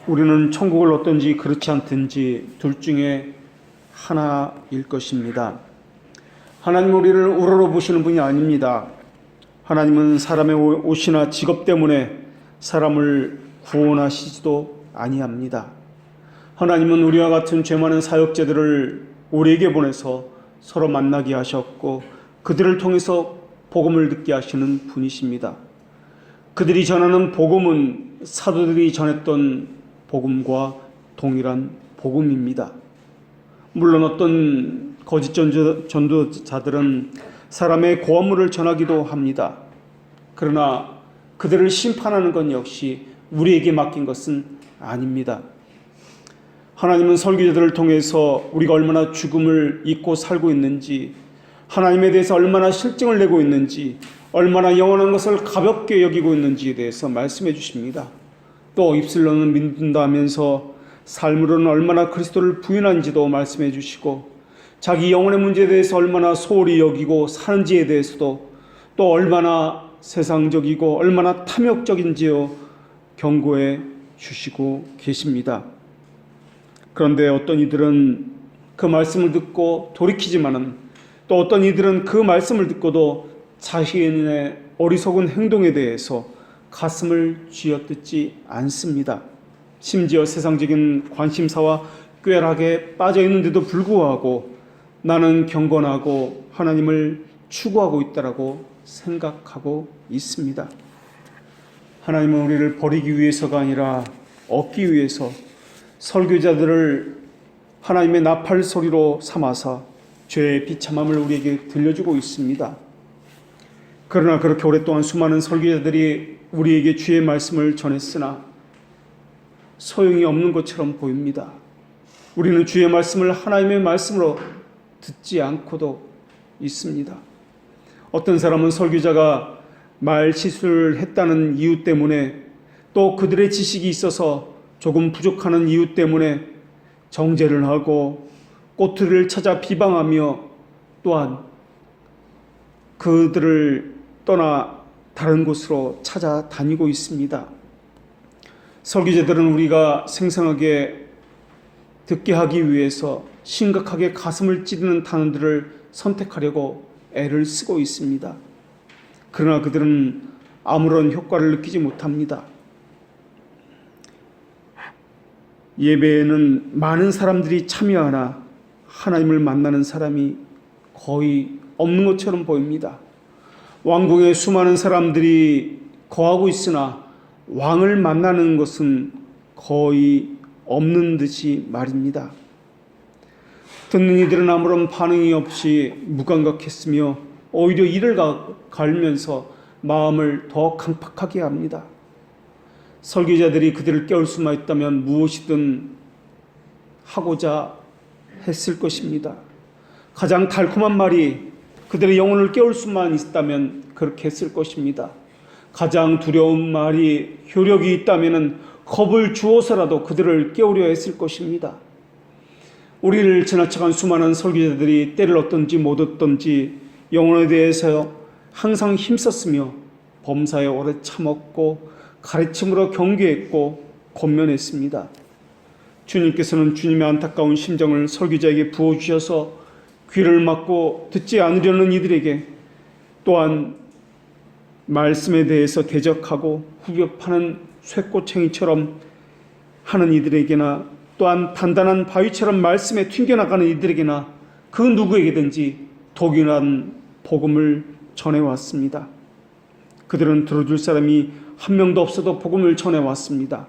우리는 천국을 얻든지 그렇지 않든지 둘 중에 하나일 것입니다. 하나님은 우리를 우러러 보시는 분이 아닙니다. 하나님은 사람의 옷이나 직업 때문에 사람을 구원하시지도 아니합니다. 하나님은 우리와 같은 죄 많은 사역자들을 우리에게 보내서 서로 만나게 하셨고 그들을 통해서 복음을 듣게 하시는 분이십니다. 그들이 전하는 복음은 사도들이 전했던 복음과 동일한 복음입니다. 물론 어떤 거짓 전도자들은 사람의 고한물을 전하기도 합니다. 그러나 그들을 심판하는 건 역시 우리에게 맡긴 것은 아닙니다. 하나님은 설교자들을 통해서 우리가 얼마나 죽음을 잊고 살고 있는지, 하나님에 대해서 얼마나 실증을 내고 있는지, 얼마나 영원한 것을 가볍게 여기고 있는지에 대해서 말씀해 주십니다. 또 입술로는 믿는다 하면서 삶으로는 얼마나 그리스도를 부인한지도 말씀해 주시고, 자기 영혼의 문제에 대해서 얼마나 소홀히 여기고 사는지에 대해서도 또 얼마나 세상적이고 얼마나 탐욕적인지요 경고해 주시고 계십니다. 그런데 어떤 이들은 그 말씀을 듣고 돌이키지만은 또 어떤 이들은 그 말씀을 듣고도 자신의 어리석은 행동에 대해서 가슴을 쥐어뜯지 않습니다. 심지어 세상적인 관심사와 꾀락에 빠져 있는데도 불구하고 나는 경건하고 하나님을 추구하고 있다라고 생각하고 있습니다. 하나님은 우리를 버리기 위해서가 아니라 얻기 위해서 설교자들을 하나님의 나팔 소리로 삼아서 죄의 비참함을 우리에게 들려주고 있습니다. 그러나 그렇게 오랫동안 수많은 설교자들이 우리에게 주의 말씀을 전했으나 소용이 없는 것처럼 보입니다. 우리는 주의 말씀을 하나님의 말씀으로 듣지 않고도 있습니다. 어떤 사람은 설교자가 말 실수를 했다는 이유 때문에 또 그들의 지식이 있어서 조금 부족하는 이유 때문에 정죄를 하고 꼬투리를 찾아 비방하며 또한 그들을 떠나 다른 곳으로 찾아다니고 있습니다. 설교자들은 우리가 생생하게 듣게 하기 위해서 심각하게 가슴을 찌르는 단어들을 선택하려고 애를 쓰고 있습니다. 그러나 그들은 아무런 효과를 느끼지 못합니다. 예배에는 많은 사람들이 참여하나 하나님을 만나는 사람이 거의 없는 것처럼 보입니다. 왕궁에 수많은 사람들이 거하고 있으나 왕을 만나는 것은 거의 없는 듯이 말입니다. 듣는 이들은 아무런 반응이 없이 무감각했으며 오히려 이를 갈면서 마음을 더 강팍하게 합니다. 설교자들이 그들을 깨울 수만 있다면 무엇이든 하고자 했을 것입니다. 가장 달콤한 말이 그들의 영혼을 깨울 수만 있다면 그렇게 했을 것입니다. 가장 두려운 말이 효력이 있다면 겁을 주어서라도 그들을 깨우려 했을 것입니다. 우리를 지나쳐간 수많은 설교자들이 때를 얻든지 못 얻든지 영혼에 대해서 항상 힘썼으며 범사에 오래 참았고 가르침으로 경계했고 권면했습니다. 주님께서는 주님의 안타까운 심정을 설교자에게 부어주셔서 귀를 막고 듣지 않으려는 이들에게 또한 말씀에 대해서 대적하고 후벼파는 쇠꼬챙이처럼 하는 이들에게나 또한 단단한 바위처럼 말씀에 튕겨나가는 이들에게나 그 누구에게든지 동일한 복음을 전해왔습니다. 그들은 들어줄 사람이 한 명도 없어도 복음을 전해왔습니다.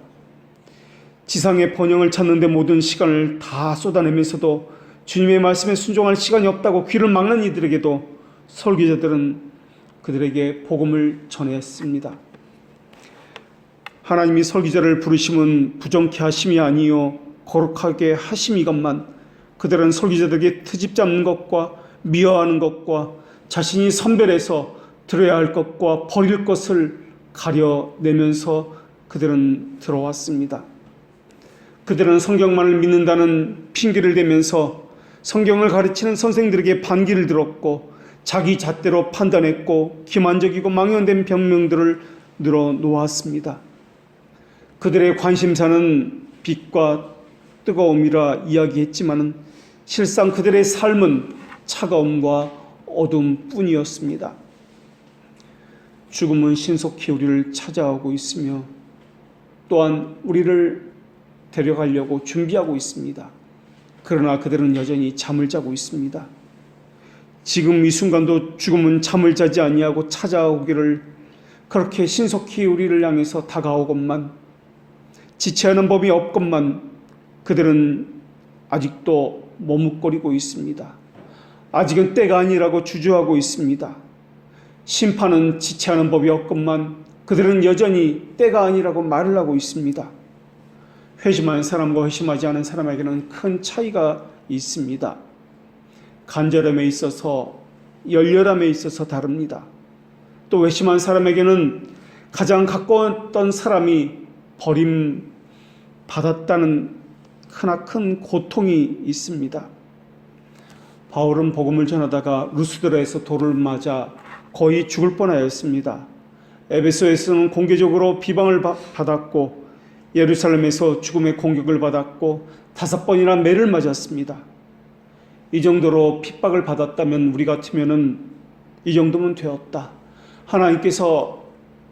지상의 번영을 찾는 데 모든 시간을 다 쏟아내면서도 주님의 말씀에 순종할 시간이 없다고 귀를 막는 이들에게도 설교자들은 그들에게 복음을 전했습니다. 하나님이 설교자를 부르심은 부정케 하심이 아니요 거룩하게 하심이건만 그들은 설교자들에게 트집 잡는 것과 미워하는 것과 자신이 선별해서 들어야 할 것과 버릴 것을 가려내면서 그들은 들어왔습니다. 그들은 성경만을 믿는다는 핑계를 대면서 성경을 가르치는 선생들에게 반기를 들었고 자기 잣대로 판단했고 기만적이고 망연된 변명들을 늘어놓았습니다. 그들의 관심사는 빛과 뜨거움이라 이야기했지만은 실상 그들의 삶은 차가움과 어둠뿐이었습니다. 죽음은 신속히 우리를 찾아오고 있으며 또한 우리를 데려가려고 준비하고 있습니다. 그러나 그들은 여전히 잠을 자고 있습니다. 지금 이 순간도 죽음은 잠을 자지 아니하고 찾아오기를 그렇게 신속히 우리를 향해서 다가오건만, 지체하는 법이 없건만 그들은 아직도 머뭇거리고 있습니다. 아직은 때가 아니라고 주저하고 있습니다. 심판은 지체하는 법이 없건만 그들은 여전히 때가 아니라고 말을 하고 있습니다. 회심한 사람과 회심하지 않은 사람에게는 큰 차이가 있습니다. 간절함에 있어서, 열렬함에 있어서 다릅니다. 또 회심한 사람에게는 가장 가까웠던 사람이 버림받았다는 크나큰 고통이 있습니다. 바울은 복음을 전하다가 루스드라에서 돌을 맞아 거의 죽을 뻔하였습니다. 에베소에서는 공개적으로 비방을 받았고 예루살렘에서 죽음의 공격을 받았고 5번이나 매를 맞았습니다. 이 정도로 핍박을 받았다면 우리 같으면은 이 정도면 되었다, 하나님께서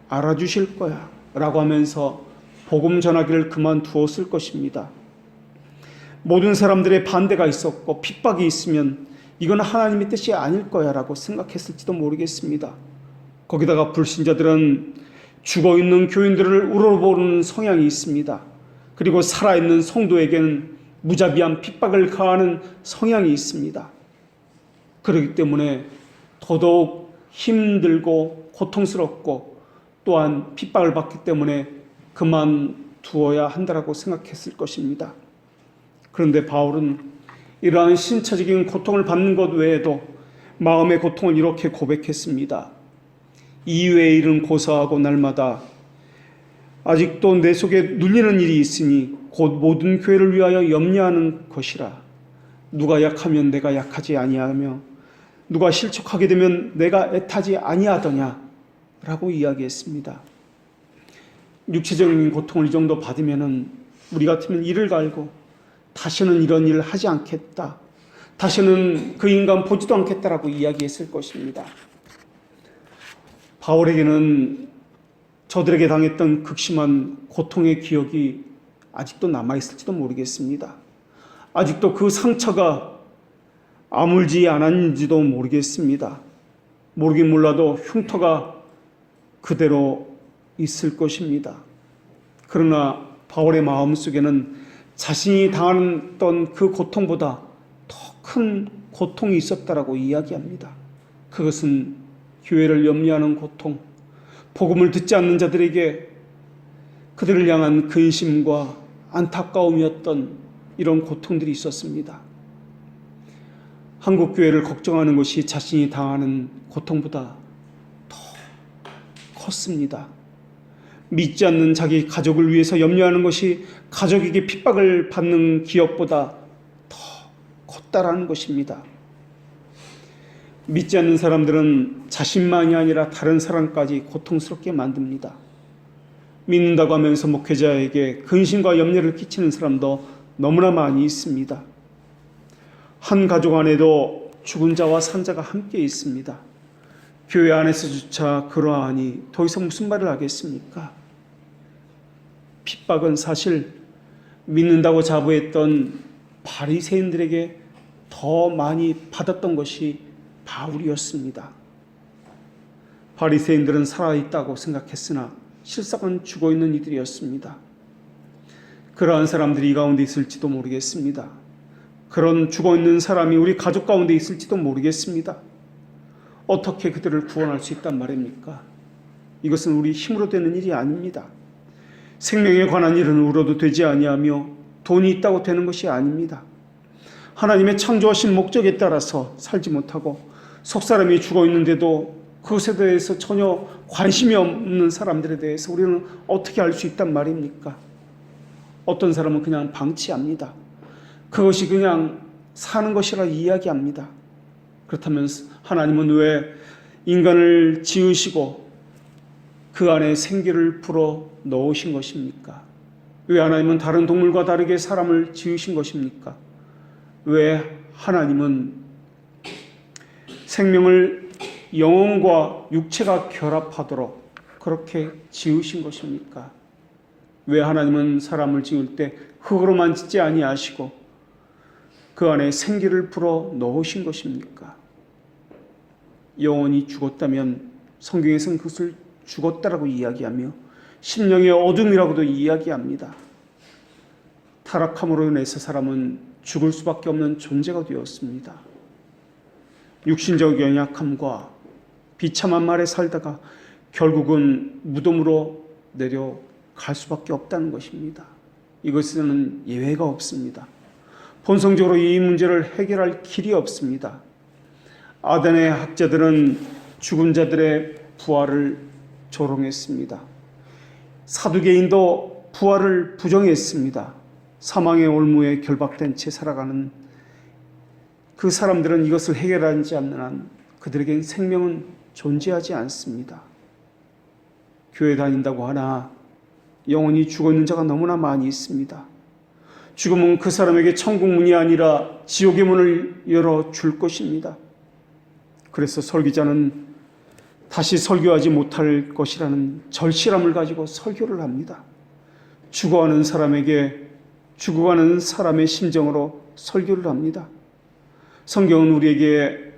알아주실 거야 라고 하면서 복음 전하기를 그만두었을 것입니다. 모든 사람들의 반대가 있었고 핍박이 있으면 이건 하나님의 뜻이 아닐 거야 라고 생각했을지도 모르겠습니다. 거기다가 불신자들은 죽어있는 교인들을 우러러보는 성향이 있습니다. 그리고 살아있는 성도에게는 무자비한 핍박을 가하는 성향이 있습니다. 그렇기 때문에 더더욱 힘들고 고통스럽고 또한 핍박을 받기 때문에 그만두어야 한다라고 생각했을 것입니다. 그런데 바울은 이러한 신체적인 고통을 받는 것 외에도 마음의 고통을 이렇게 고백했습니다. 이외의 일은 고사하고 날마다 아직도 내 속에 눌리는 일이 있으니 곧 모든 교회를 위하여 염려하는 것이라. 누가 약하면 내가 약하지 아니하며 누가 실족하게 되면 내가 애타지 아니하더냐 라고 이야기했습니다. 육체적인 고통을 이 정도 받으면 우리 같으면 이를 갈고 다시는 이런 일을 하지 않겠다, 다시는 그 인간 보지도 않겠다라고 이야기했을 것입니다. 바울에게는 저들에게 당했던 극심한 고통의 기억이 아직도 남아있을지도 모르겠습니다. 아직도 그 상처가 아물지 않았는지도 모르겠습니다. 모르긴 몰라도 흉터가 그대로 있을 것입니다. 그러나 바울의 마음속에는 자신이 당했던 그 고통보다 더 큰 고통이 있었다라고 이야기합니다. 그것은 교회를 염려하는 고통, 복음을 듣지 않는 자들에게 그들을 향한 근심과 안타까움이었던 이런 고통들이 있었습니다. 한국 교회를 걱정하는 것이 자신이 당하는 고통보다 더 컸습니다. 믿지 않는 자기 가족을 위해서 염려하는 것이 가족에게 핍박을 받는 기업보다 더 컸다라는 것입니다. 믿지 않는 사람들은 자신만이 아니라 다른 사람까지 고통스럽게 만듭니다. 믿는다고 하면서 목회자에게 근심과 염려를 끼치는 사람도 너무나 많이 있습니다. 한 가족 안에도 죽은 자와 산 자가 함께 있습니다. 교회 안에서조차 그러하니 더 이상 무슨 말을 하겠습니까? 핍박은 사실 믿는다고 자부했던 바리새인들에게 더 많이 받았던 것이 바울이었습니다. 바리새인들은 살아있다고 생각했으나 실상은 죽어있는 이들이었습니다. 그러한 사람들이 이 가운데 있을지도 모르겠습니다. 그런 죽어있는 사람이 우리 가족 가운데 있을지도 모르겠습니다. 어떻게 그들을 구원할 수 있단 말입니까? 이것은 우리 힘으로 되는 일이 아닙니다. 생명에 관한 일은 울어도 되지 아니하며 돈이 있다고 되는 것이 아닙니다. 하나님의 창조하신 목적에 따라서 살지 못하고 속사람이 죽어있는데도 그것에 대해서 전혀 관심이 없는 사람들에 대해서 우리는 어떻게 알 수 있단 말입니까? 어떤 사람은 그냥 방치합니다. 그것이 그냥 사는 것이라 이야기합니다. 그렇다면 하나님은 왜 인간을 지으시고 그 안에 생기를 불어 넣으신 것입니까? 왜 하나님은 다른 동물과 다르게 사람을 지으신 것입니까? 왜 하나님은 생명을 영혼과 육체가 결합하도록 그렇게 지으신 것입니까? 왜 하나님은 사람을 지을 때 흙으로만 짓지 아니하시고 그 안에 생기를 불어 넣으신 것입니까? 영혼이 죽었다면 성경에서는 그것을 죽었다라고 이야기하며 심령의 어둠이라고도 이야기합니다. 타락함으로 인해서 사람은 죽을 수밖에 없는 존재가 되었습니다. 육신적 연약함과 비참한 말에 살다가 결국은 무덤으로 내려갈 수밖에 없다는 것입니다. 이것에는 예외가 없습니다. 본성적으로 이 문제를 해결할 길이 없습니다. 아덴의 학자들은 죽은 자들의 부활을 조롱했습니다. 사두개인도 부활을 부정했습니다. 사망의 올무에 결박된 채 살아가는 그 사람들은 이것을 해결하지 않는 한 그들에겐 생명은 존재하지 않습니다. 교회 다닌다고 하나 영혼이 죽어있는 자가 너무나 많이 있습니다. 죽음은 그 사람에게 천국 문이 아니라 지옥의 문을 열어줄 것입니다. 그래서 설교자는 다시 설교하지 못할 것이라는 절실함을 가지고 설교를 합니다. 죽어가는 사람에게 죽어가는 사람의 심정으로 설교를 합니다. 성경은 우리에게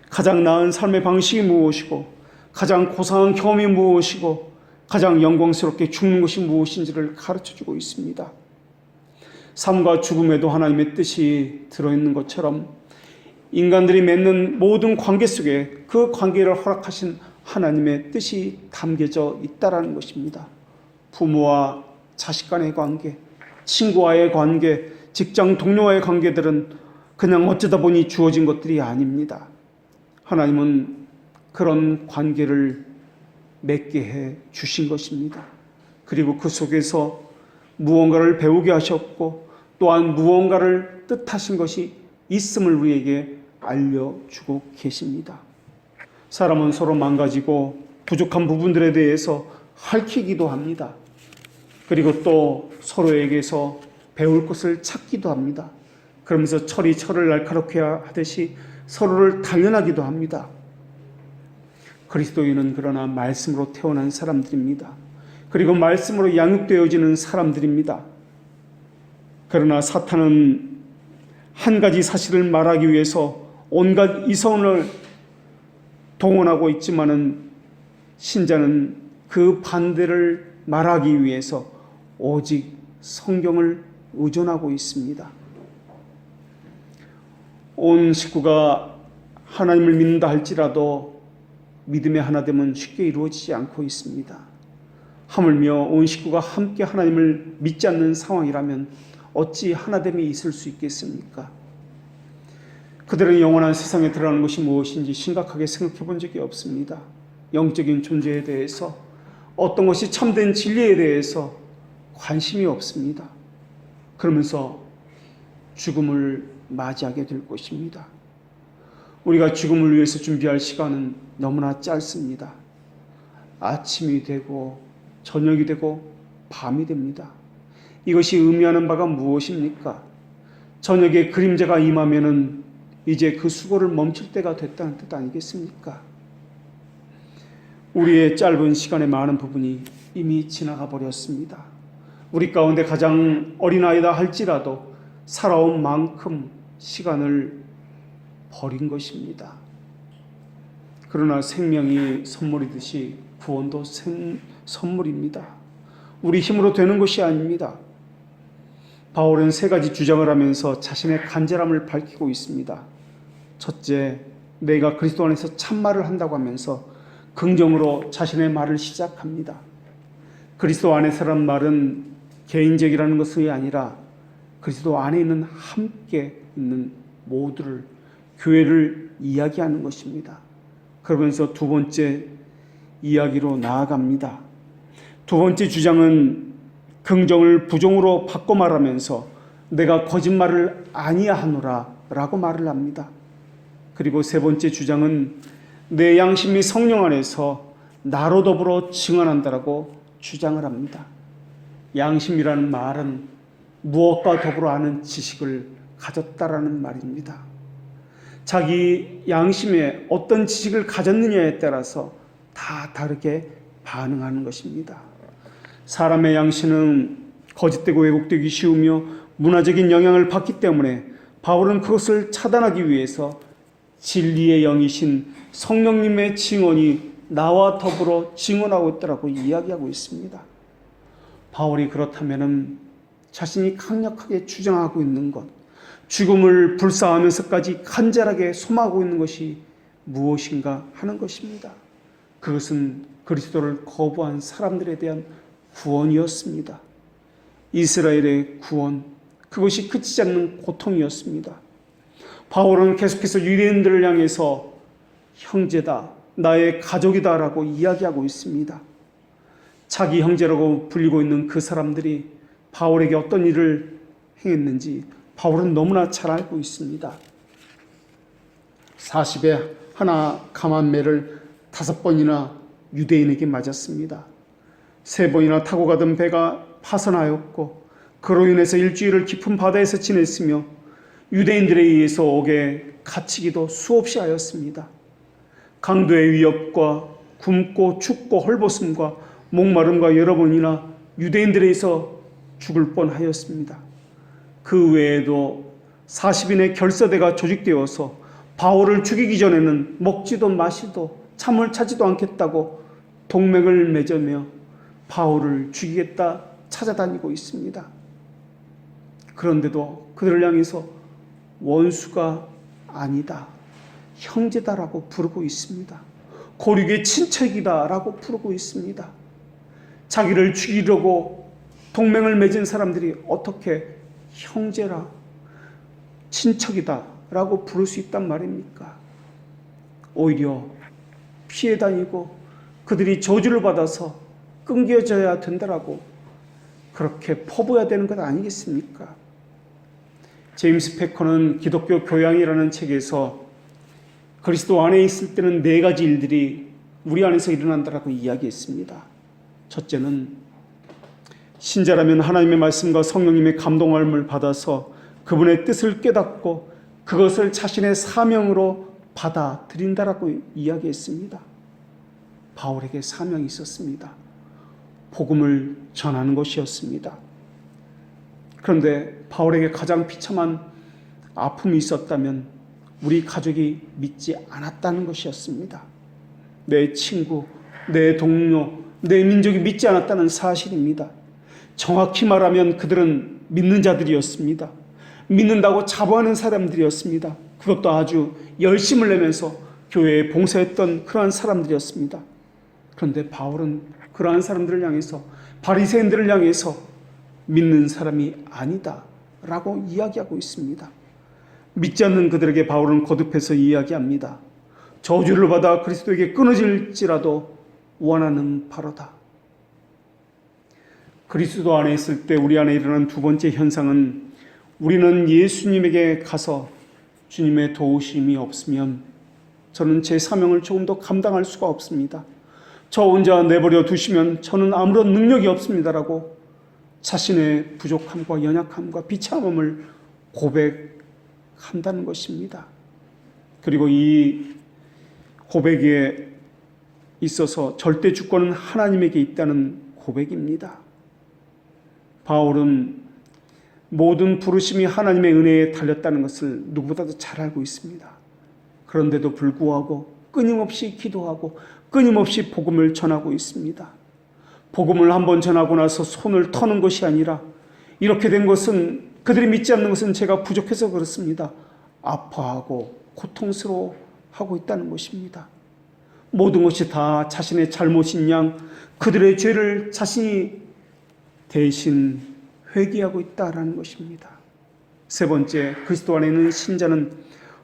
가장 나은 삶의 방식이 무엇이고 가장 고상한 경험이 무엇이고 가장 영광스럽게 죽는 것이 무엇인지를 가르쳐주고 있습니다. 삶과 죽음에도 하나님의 뜻이 들어있는 것처럼 인간들이 맺는 모든 관계 속에 그 관계를 허락하신 하나님의 뜻이 담겨져 있다는 것입니다. 부모와 자식 간의 관계, 친구와의 관계, 직장 동료와의 관계들은 그냥 어쩌다 보니 주어진 것들이 아닙니다. 하나님은 그런 관계를 맺게 해 주신 것입니다. 그리고 그 속에서 무언가를 배우게 하셨고 또한 무언가를 뜻하신 것이 있음을 우리에게 알려주고 계십니다. 사람은 서로 망가지고 부족한 부분들에 대해서 핥히기도 합니다. 그리고 또 서로에게서 배울 것을 찾기도 합니다. 그러면서 철이 철을 날카롭게 하듯이 서로를 단련하기도 합니다. 그리스도인은 그러나 말씀으로 태어난 사람들입니다. 그리고 말씀으로 양육되어지는 사람들입니다. 그러나 사탄은 한 가지 사실을 말하기 위해서 온갖 이성을 동원하고 있지만은 신자는 그 반대를 말하기 위해서 오직 성경을 의존하고 있습니다. 온 식구가 하나님을 믿는다 할지라도 믿음의 하나됨은 쉽게 이루어지지 않고 있습니다. 하물며 온 식구가 함께 하나님을 믿지 않는 상황이라면 어찌 하나됨이 있을 수 있겠습니까? 그들은 영원한 세상에 들어가는 것이 무엇인지 심각하게 생각해 본 적이 없습니다. 영적인 존재에 대해서, 어떤 것이 참된 진리에 대해서 관심이 없습니다. 그러면서 죽음을 맞이하게 될 것입니다. 우리가 죽음을 위해서 준비할 시간은 너무나 짧습니다. 아침이 되고 저녁이 되고 밤이 됩니다. 이것이 의미하는 바가 무엇입니까? 저녁에 그림자가 임하면은 이제 그 수고를 멈출 때가 됐다는 뜻 아니겠습니까? 우리의 짧은 시간의 많은 부분이 이미 지나가 버렸습니다. 우리 가운데 가장 어린아이다 할지라도 살아온 만큼 시간을 버린 것입니다. 그러나 생명이 선물이듯이 구원도 선물입니다. 우리 힘으로 되는 것이 아닙니다. 바울은 세 가지 주장을 하면서 자신의 간절함을 밝히고 있습니다. 첫째, 내가 그리스도 안에서 참말을 한다고 하면서 긍정으로 자신의 말을 시작합니다. 그리스도 안에서란 말은 개인적이라는 것이 아니라 그리스도 안에 있는 함께 있는 모두를, 교회를 이야기하는 것입니다. 그러면서 두 번째 이야기로 나아갑니다. 두 번째 주장은 긍정을 부정으로 바꿔 말하면서 내가 거짓말을 아니하노라 라고 말을 합니다. 그리고 세 번째 주장은 내 양심이 성령 안에서 나로 더불어 증언한다라고 주장을 합니다. 양심이라는 말은 무엇과 더불어 아는 지식을 가졌다라는 말입니다. 자기 양심에 어떤 지식을 가졌느냐에 따라서 다 다르게 반응하는 것입니다. 사람의 양심은 거짓되고 왜곡되기 쉬우며 문화적인 영향을 받기 때문에 바울은 그것을 차단하기 위해서 진리의 영이신 성령님의 증언이 나와 더불어 증언하고 있다고 이야기하고 있습니다. 바울이 그렇다면 자신이 강력하게 주장하고 있는 것, 죽음을 불사하면서까지 간절하게 소망하고 있는 것이 무엇인가 하는 것입니다. 그것은 그리스도를 거부한 사람들에 대한 구원이었습니다. 이스라엘의 구원, 그것이 그치지 않는 고통이었습니다. 바울은 계속해서 유대인들을 향해서 형제다, 나의 가족이다 라고 이야기하고 있습니다. 자기 형제라고 불리고 있는 그 사람들이 바울에게 어떤 일을 행했는지 바울은 너무나 잘 알고 있습니다. 40에 하나 감한 매를 5번이나 유대인에게 맞았습니다. 3번이나 타고 가던 배가 파선하였고 그로 인해서 일주일을 깊은 바다에서 지냈으며 유대인들에 의해서 옥에 갇히기도 수없이 하였습니다. 강도의 위협과 굶고 춥고 헐벗음과 목마름과 여러 번이나 유대인들에 의해서 죽을 뻔하였습니다. 그 외에도 40인의 결사대가 조직되어서 바울을 죽이기 전에는 먹지도 마시도 잠을 자지도 않겠다고 동맹을 맺으며 바울을 죽이겠다 찾아다니고 있습니다. 그런데도 그들을 향해서 원수가 아니다, 형제다라고 부르고 있습니다. 고륙의 친척이다라고 부르고 있습니다. 자기를 죽이려고 동맹을 맺은 사람들이 어떻게 형제라, 친척이다라고 부를 수 있단 말입니까? 오히려 피해 다니고 그들이 저주를 받아서 끊겨져야 된다라고 그렇게 퍼부어야 되는 것 아니겠습니까? 제임스 패커는 기독교 교양이라는 책에서 그리스도 안에 있을 때는 4가지 일들이 우리 안에서 일어난다라고 이야기했습니다. 첫째는 신자라면 하나님의 말씀과 성령님의 감동함을 받아서 그분의 뜻을 깨닫고 그것을 자신의 사명으로 받아들인다라고 이야기했습니다. 바울에게 사명이 있었습니다. 복음을 전하는 것이었습니다. 그런데 바울에게 가장 비참한 아픔이 있었다면 우리 가족이 믿지 않았다는 것이었습니다. 내 친구, 내 동료, 내 민족이 믿지 않았다는 사실입니다. 정확히 말하면 그들은 믿는 자들이었습니다. 믿는다고 자부하는 사람들이었습니다. 그것도 아주 열심을 내면서 교회에 봉사했던 그러한 사람들이었습니다. 그런데 바울은 그러한 사람들을 향해서, 바리새인들을 향해서 믿는 사람이 아니다 라고 이야기하고 있습니다. 믿지 않는 그들에게 바울은 거듭해서 이야기합니다. 저주를 받아 그리스도에게 끊어질지라도 원하는 바로다. 그리스도 안에 있을 때 우리 안에 일어나는 두 번째 현상은 우리는 예수님에게 가서 주님의 도우심이 없으면 저는 제 사명을 조금 더 감당할 수가 없습니다. 저 혼자 내버려 두시면 저는 아무런 능력이 없습니다라고 자신의 부족함과 연약함과 비참함을 고백한다는 것입니다. 그리고 이 고백에 있어서 절대 주권은 하나님에게 있다는 고백입니다. 바울은 모든 부르심이 하나님의 은혜에 달렸다는 것을 누구보다도 잘 알고 있습니다. 그런데도 불구하고 끊임없이 기도하고 끊임없이 복음을 전하고 있습니다. 복음을 한번 전하고 나서 손을 터는 것이 아니라 이렇게 된 것은 그들이 믿지 않는 것은 제가 부족해서 그렇습니다. 아파하고 고통스러워하고 있다는 것입니다. 모든 것이 다 자신의 잘못인 양 그들의 죄를 자신이 대신 회개하고 있다라는 것입니다. 세 번째, 그리스도 안에 있는 신자는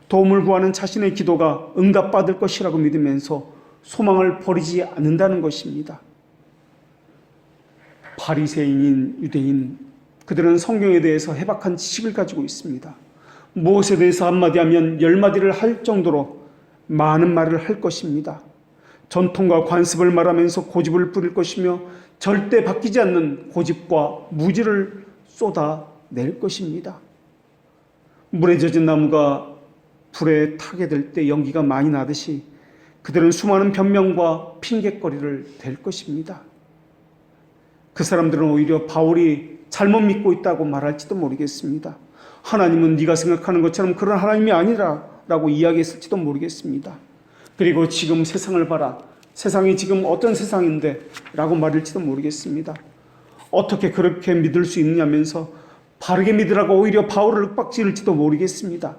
도움을 구하는 자신의 기도가 응답받을 것이라고 믿으면서 소망을 버리지 않는다는 것입니다. 바리새인인 유대인, 그들은 성경에 대해서 해박한 지식을 가지고 있습니다. 무엇에 대해서 한마디 하면 10마디를 할 정도로 많은 말을 할 것입니다. 전통과 관습을 말하면서 고집을 부릴 것이며 절대 바뀌지 않는 고집과 무지를 쏟아낼 것입니다. 물에 젖은 나무가 불에 타게 될 때 연기가 많이 나듯이 그들은 수많은 변명과 핑계거리를 댈 것입니다. 그 사람들은 오히려 바울이 잘못 믿고 있다고 말할지도 모르겠습니다. 하나님은 네가 생각하는 것처럼 그런 하나님이 아니라 라고 이야기했을지도 모르겠습니다. 그리고 지금 세상을 봐라. 세상이 지금 어떤 세상인데 라고 말할지도 모르겠습니다. 어떻게 그렇게 믿을 수 있냐면서 바르게 믿으라고 오히려 바울을 윽박지를지도 모르겠습니다.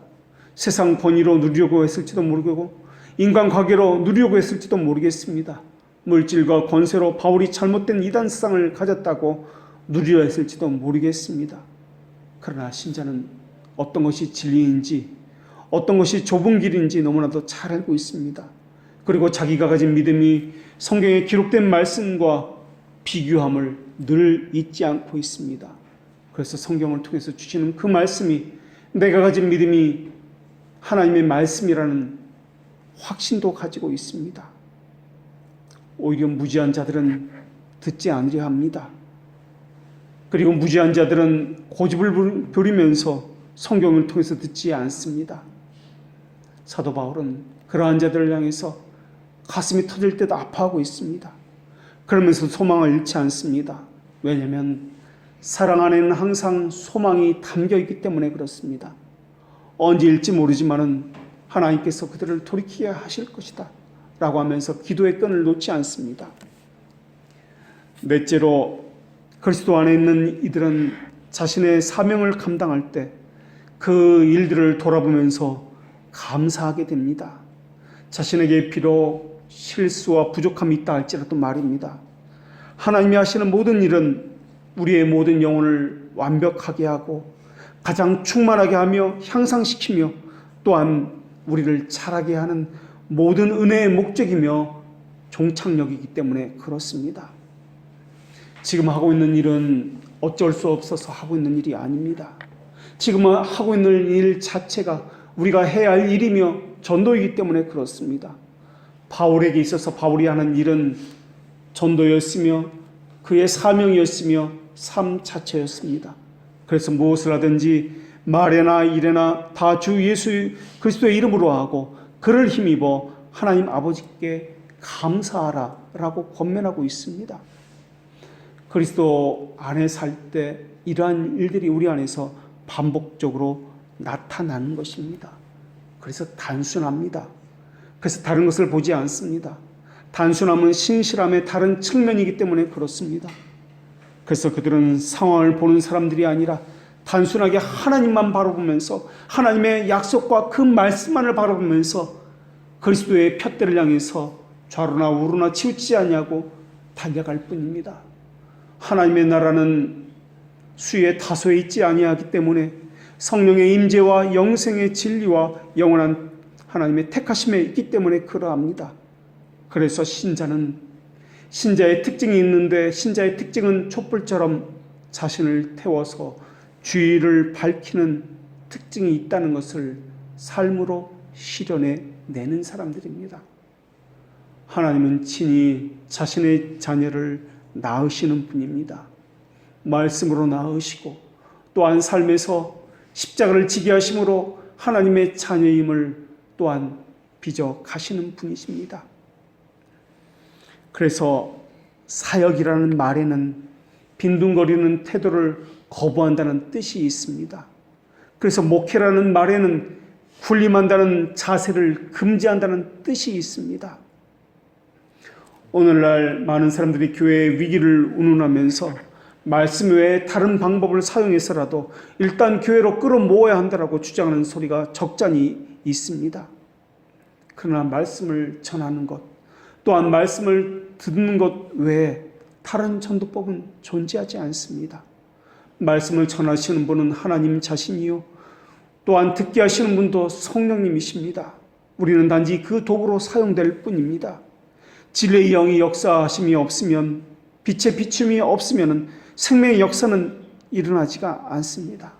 세상 권위로 누리려고 했을지도 모르고 인간관계로 누리려고 했을지도 모르겠습니다. 물질과 권세로 바울이 잘못된 이단 세상을 가졌다고 누리려 했을지도 모르겠습니다. 그러나 신자는 어떤 것이 진리인지 어떤 것이 좁은 길인지 너무나도 잘 알고 있습니다. 그리고 자기가 가진 믿음이 성경에 기록된 말씀과 비교함을 늘 잊지 않고 있습니다. 그래서 성경을 통해서 주시는 그 말씀이 내가 가진 믿음이 하나님의 말씀이라는 확신도 가지고 있습니다. 오히려 무지한 자들은 듣지 않으려 합니다. 그리고 무지한 자들은 고집을 부리면서 성경을 통해서 듣지 않습니다. 사도 바울은 그러한 자들을 향해서 가슴이 터질 때도 아파하고 있습니다. 그러면서 소망을 잃지 않습니다. 왜냐하면 사랑 안에는 항상 소망이 담겨 있기 때문에 그렇습니다. 언제 일지 모르지만은 하나님께서 그들을 돌이키게 하실 것이다 라고 하면서 기도의 끈을 놓지 않습니다. 넷째로 그리스도 안에 있는 이들은 자신의 사명을 감당할 때 그 일들을 돌아보면서 감사하게 됩니다. 자신에게 비록 실수와 부족함이 있다 할지라도 말입니다. 하나님이 하시는 모든 일은 우리의 모든 영혼을 완벽하게 하고 가장 충만하게 하며 향상시키며 또한 우리를 자라게 하는 모든 은혜의 목적이며 종착역이기 때문에 그렇습니다. 지금 하고 있는 일은 어쩔 수 없어서 하고 있는 일이 아닙니다. 지금 하고 있는 일 자체가 우리가 해야 할 일이며 전도이기 때문에 그렇습니다. 바울에게 있어서 바울이 하는 일은 전도였으며 그의 사명이었으며 삶 자체였습니다. 그래서 무엇을 하든지 말이나 일이나 다 주 예수 그리스도의 이름으로 하고 그를 힘입어 하나님 아버지께 감사하라 라고 권면하고 있습니다. 그리스도 안에 살 때 이러한 일들이 우리 안에서 반복적으로 나타나는 것입니다. 그래서 단순합니다. 그래서 다른 것을 보지 않습니다. 단순함은 신실함의 다른 측면이기 때문에 그렇습니다. 그래서 그들은 상황을 보는 사람들이 아니라 단순하게 하나님만 바라보면서 하나님의 약속과 그 말씀만을 바라보면서 그리스도의 푯대를 향해서 좌로나 우로나 치우치지 않냐고 달려갈 뿐입니다. 하나님의 나라는 수에 다소에 있지 아니하기 때문에 성령의 임재와 영생의 진리와 영원한 하나님의 택하심에 있기 때문에 그러합니다. 그래서 신자는 신자의 특징이 있는데 신자의 특징은 촛불처럼 자신을 태워서 주의를 밝히는 특징이 있다는 것을 삶으로 실현해 내는 사람들입니다. 하나님은 친히 자신의 자녀를 낳으시는 분입니다. 말씀으로 낳으시고 또한 삶에서 십자가를 지게 하심으로 하나님의 자녀임을 또한 빚어 가시는 분이십니다. 그래서 사역이라는 말에는 빈둥거리는 태도를 거부한다는 뜻이 있습니다. 그래서 목회라는 말에는 군림한다는 자세를 금지한다는 뜻이 있습니다. 오늘날 많은 사람들이 교회의 위기를 운운하면서 말씀 외에 다른 방법을 사용해서라도 일단 교회로 끌어모아야 한다라고 주장하는 소리가 적잖이 있습니다. 그러나 말씀을 전하는 것, 또한 말씀을 듣는 것 외에 다른 전도법은 존재하지 않습니다. 말씀을 전하시는 분은 하나님 자신이요, 또한 듣게 하시는 분도 성령님이십니다. 우리는 단지 그 도구로 사용될 뿐입니다. 진리의 영이 역사하심이 없으면, 빛의 비춤이 없으면 생명의 역사는 일어나지가 않습니다.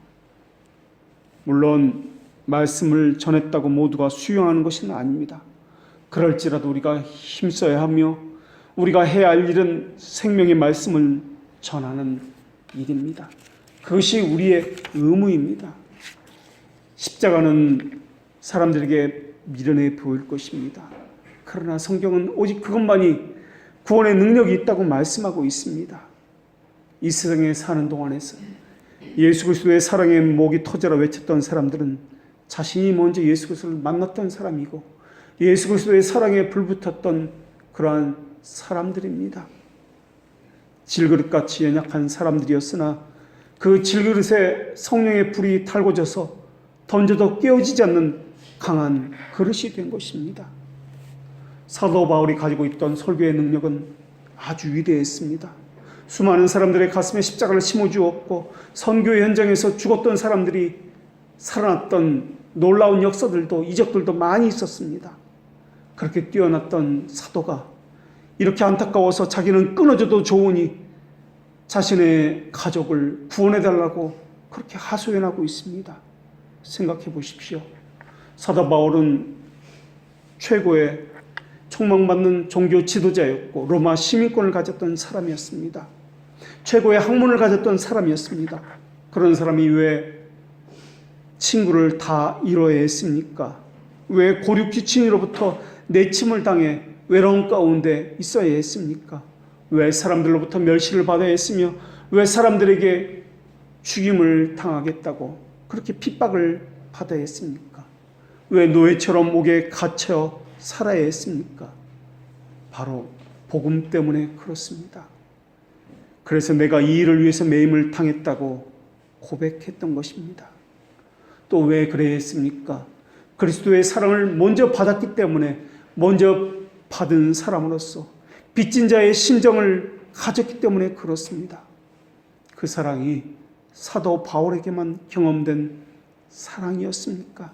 물론 말씀을 전했다고 모두가 수용하는 것은 아닙니다. 그럴지라도 우리가 힘써야 하며 우리가 해야 할 일은 생명의 말씀을 전하는 일입니다. 그것이 우리의 의무입니다. 십자가는 사람들에게 미련해 보일 것입니다. 그러나 성경은 오직 그것만이 구원의 능력이 있다고 말씀하고 있습니다. 이 세상에 사는 동안에서 예수 그리스도의 사랑의 목이 터져라 외쳤던 사람들은 자신이 먼저 예수 그리스도를 만났던 사람이고 예수 그리스도의 사랑에 불붙었던 그러한 사람들입니다. 질그릇같이 연약한 사람들이었으나 그 질그릇에 성령의 불이 달궈져서 던져도 깨어지지 않는 강한 그릇이 된 것입니다. 사도 바울이 가지고 있던 설교의 능력은 아주 위대했습니다. 수많은 사람들의 가슴에 십자가를 심어주었고 선교의 현장에서 죽었던 사람들이 살아났던 놀라운 역사들도 이적들도 많이 있었습니다. 그렇게 뛰어났던 사도가 이렇게 안타까워서 자기는 끊어져도 좋으니 자신의 가족을 구원해달라고 그렇게 하소연하고 있습니다. 생각해 보십시오. 사도 바울은 최고의 촉망받는 종교 지도자였고 로마 시민권을 가졌던 사람이었습니다. 최고의 학문을 가졌던 사람이었습니다. 그런 사람이 왜 친구를 다 잃어야 했습니까? 왜 고륙 지친이로부터 내침을 당해 외로움 가운데 있어야 했습니까? 왜 사람들로부터 멸시를 받아야 했으며 왜 사람들에게 죽임을 당하겠다고 그렇게 핍박을 받아야 했습니까? 왜 노예처럼 옥에 갇혀 살아야 했습니까? 바로 복음 때문에 그렇습니다. 그래서 내가 이 일을 위해서 매임을 당했다고 고백했던 것입니다. 또 왜 그래야 했습니까? 그리스도의 사랑을 먼저 받았기 때문에 먼저 받은 사람으로서 빚진 자의 심정을 가졌기 때문에 그렇습니다. 그 사랑이 사도 바울에게만 경험된 사랑이었습니까?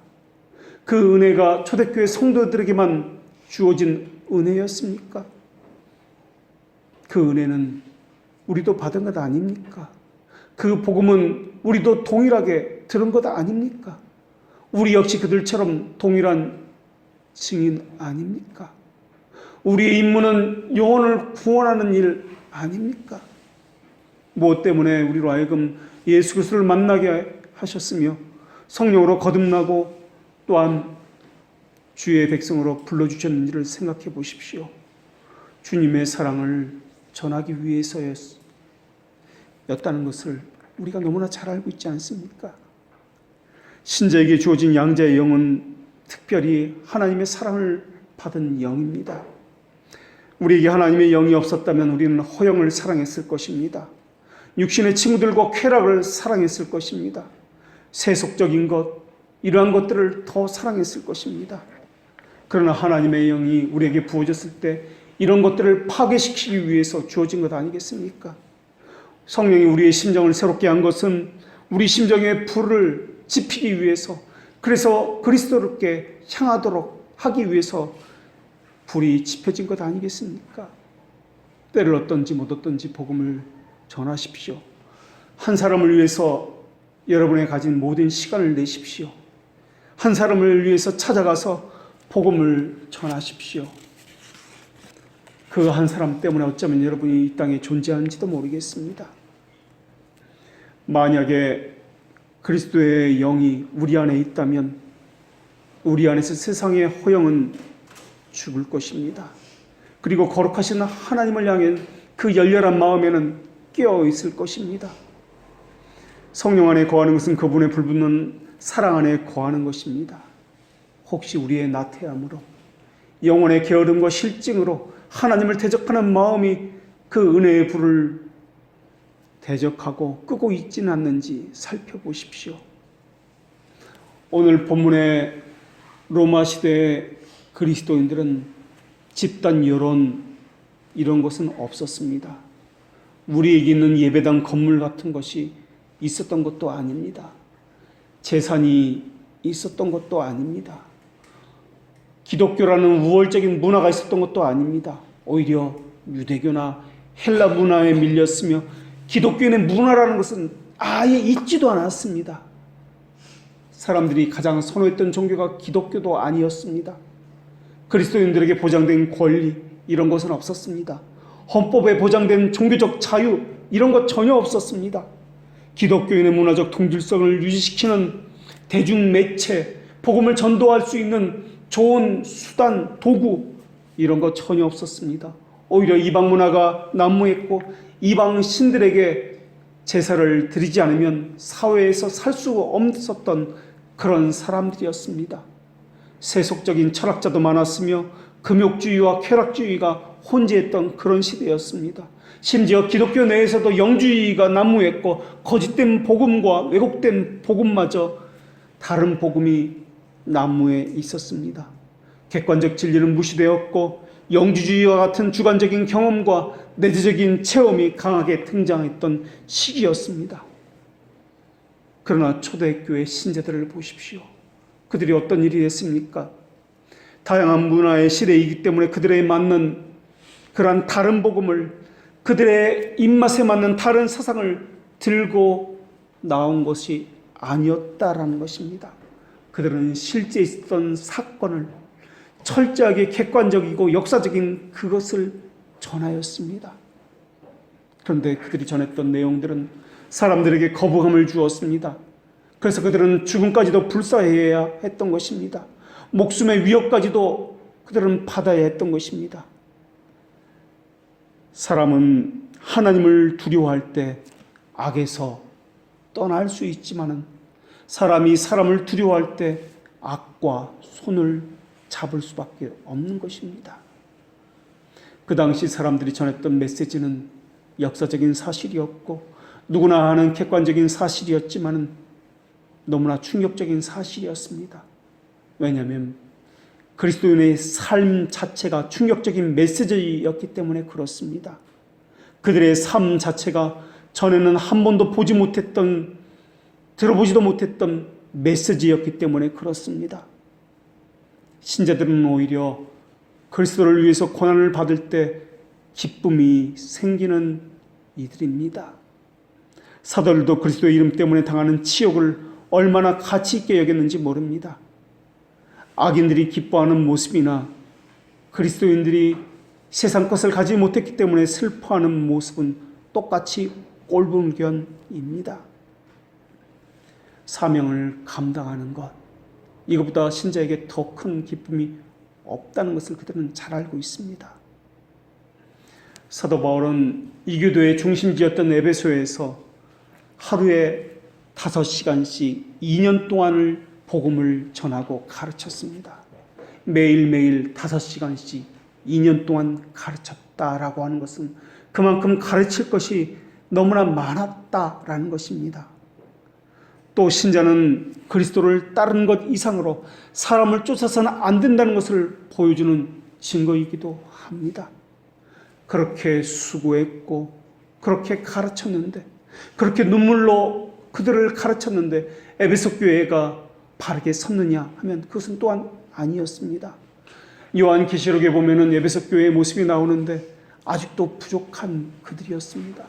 그 은혜가 초대교회 성도들에게만 주어진 은혜였습니까? 그 은혜는 우리도 받은 것 아닙니까? 그 복음은 우리도 동일하게 들은 것 아닙니까? 우리 역시 그들처럼 동일한 증인 아닙니까? 우리의 임무는 영혼을 구원하는 일 아닙니까? 무엇 때문에 우리로 하여금 예수 그리스도를 만나게 하셨으며 성령으로 거듭나고 또한 주의 백성으로 불러주셨는지를 생각해 보십시오. 주님의 사랑을 전하기 위해서였다는 것을 우리가 너무나 잘 알고 있지 않습니까? 신자에게 주어진 양자의 영은 특별히 하나님의 사랑을 받은 영입니다. 우리에게 하나님의 영이 없었다면 우리는 허영을 사랑했을 것입니다. 육신의 친구들과 쾌락을 사랑했을 것입니다. 세속적인 것, 이러한 것들을 더 사랑했을 것입니다. 그러나 하나님의 영이 우리에게 부어졌을 때 이런 것들을 파괴시키기 위해서 주어진 것 아니겠습니까? 성령이 우리의 심정을 새롭게 한 것은 우리 심정의 불을 지피기 위해서, 그래서 그리스도께 향하도록 하기 위해서 불이 지펴진 것 아니겠습니까? 때를 얻든지 못 얻든지 복음을 전하십시오. 한 사람을 위해서 여러분의 가진 모든 시간을 내십시오. 한 사람을 위해서 찾아가서 복음을 전하십시오. 그 한 사람 때문에 어쩌면 여러분이 이 땅에 존재하는지도 모르겠습니다. 만약에 그리스도의 영이 우리 안에 있다면 우리 안에서 세상의 허영은 죽을 것입니다. 그리고 거룩하신 하나님을 향해 그 열렬한 마음에는 깨어 있을 것입니다. 성령 안에 거하는 것은 그분의 불붙는 사랑 안에 거하는 것입니다. 혹시 우리의 나태함으로 영혼의 게으름과 실증으로 하나님을 대적하는 마음이 그 은혜의 불을 대적하고 끄고 있지는 않는지 살펴보십시오. 오늘 본문의 로마 시대의 그리스도인들은 집단 여론 이런 것은 없었습니다. 우리에게 있는 예배당 건물 같은 것이 있었던 것도 아닙니다. 재산이 있었던 것도 아닙니다. 기독교라는 우월적인 문화가 있었던 것도 아닙니다. 오히려 유대교나 헬라 문화에 밀렸으며 기독교인의 문화라는 것은 아예 있지도 않았습니다. 사람들이 가장 선호했던 종교가 기독교도 아니었습니다. 그리스도인들에게 보장된 권리, 이런 것은 없었습니다. 헌법에 보장된 종교적 자유 이런 것 전혀 없었습니다. 기독교인의 문화적 동질성을 유지시키는 대중 매체, 복음을 전도할 수 있는 좋은 수단, 도구 이런 것 전혀 없었습니다. 오히려 이방 문화가 난무했고 이방 신들에게 제사를 드리지 않으면 사회에서 살 수 없었던 그런 사람들이었습니다. 세속적인 철학자도 많았으며 금욕주의와 쾌락주의가 혼재했던 그런 시대였습니다. 심지어 기독교 내에서도 영주의가 난무했고 거짓된 복음과 왜곡된 복음마저 다른 복음이 난무해 있었습니다. 객관적 진리는 무시되었고 영주주의와 같은 주관적인 경험과 내재적인 체험이 강하게 등장했던 시기였습니다. 그러나 초대교회 신자들을 보십시오. 그들이 어떤 일이 했습니까? 다양한 문화의 시대이기 때문에 그들에 맞는 그러한 다른 복음을, 그들의 입맛에 맞는 다른 사상을 들고 나온 것이 아니었다라는 것입니다. 그들은 실제 있었던 사건을 철저하게 객관적이고 역사적인 그것을 전하였습니다. 그런데 그들이 전했던 내용들은 사람들에게 거부감을 주었습니다. 그래서 그들은 죽음까지도 불사해야 했던 것입니다. 목숨의 위협까지도 그들은 받아야 했던 것입니다. 사람은 하나님을 두려워할 때 악에서 떠날 수 있지만은 사람이 사람을 두려워할 때 악과 손을 잡을 수밖에 없는 것입니다. 그 당시 사람들이 전했던 메시지는 역사적인 사실이었고 누구나 아는 객관적인 사실이었지만은 너무나 충격적인 사실이었습니다. 왜냐하면 그리스도인의 삶 자체가 충격적인 메시지였기 때문에 그렇습니다. 그들의 삶 자체가 전에는 한 번도 보지 못했던, 들어보지도 못했던 메시지였기 때문에 그렇습니다. 신자들은 오히려 그리스도를 위해서 고난을 받을 때 기쁨이 생기는 이들입니다. 사도들도 그리스도의 이름 때문에 당하는 치욕을 얼마나 가치 있게 여겼는지 모릅니다. 악인들이 기뻐하는 모습이나 그리스도인들이 세상 것을 가지 못했기 때문에 슬퍼하는 모습은 똑같이 꼴불견입니다. 사명을 감당하는 것, 이것보다 신자에게 더 큰 기쁨이 없다는 것을 그들은 잘 알고 있습니다. 사도 바울은 이교도의 중심지였던 에베소에서 하루에 5시간씩 2년 동안을 복음을 전하고 가르쳤습니다. 매일매일 5시간씩 2년 동안 가르쳤다라고 하는 것은 그만큼 가르칠 것이 너무나 많았다라는 것입니다. 또 신자는 그리스도를 따르는 것 이상으로 사람을 쫓아서는 안 된다는 것을 보여주는 증거이기도 합니다. 그렇게 수고했고 그렇게 가르쳤는데, 그렇게 눈물로 그들을 가르쳤는데 에베소 교회가 바르게 섰느냐 하면 그것은 또한 아니었습니다. 요한계시록에 보면은 에베소 교회의 모습이 나오는데 아직도 부족한 그들이었습니다.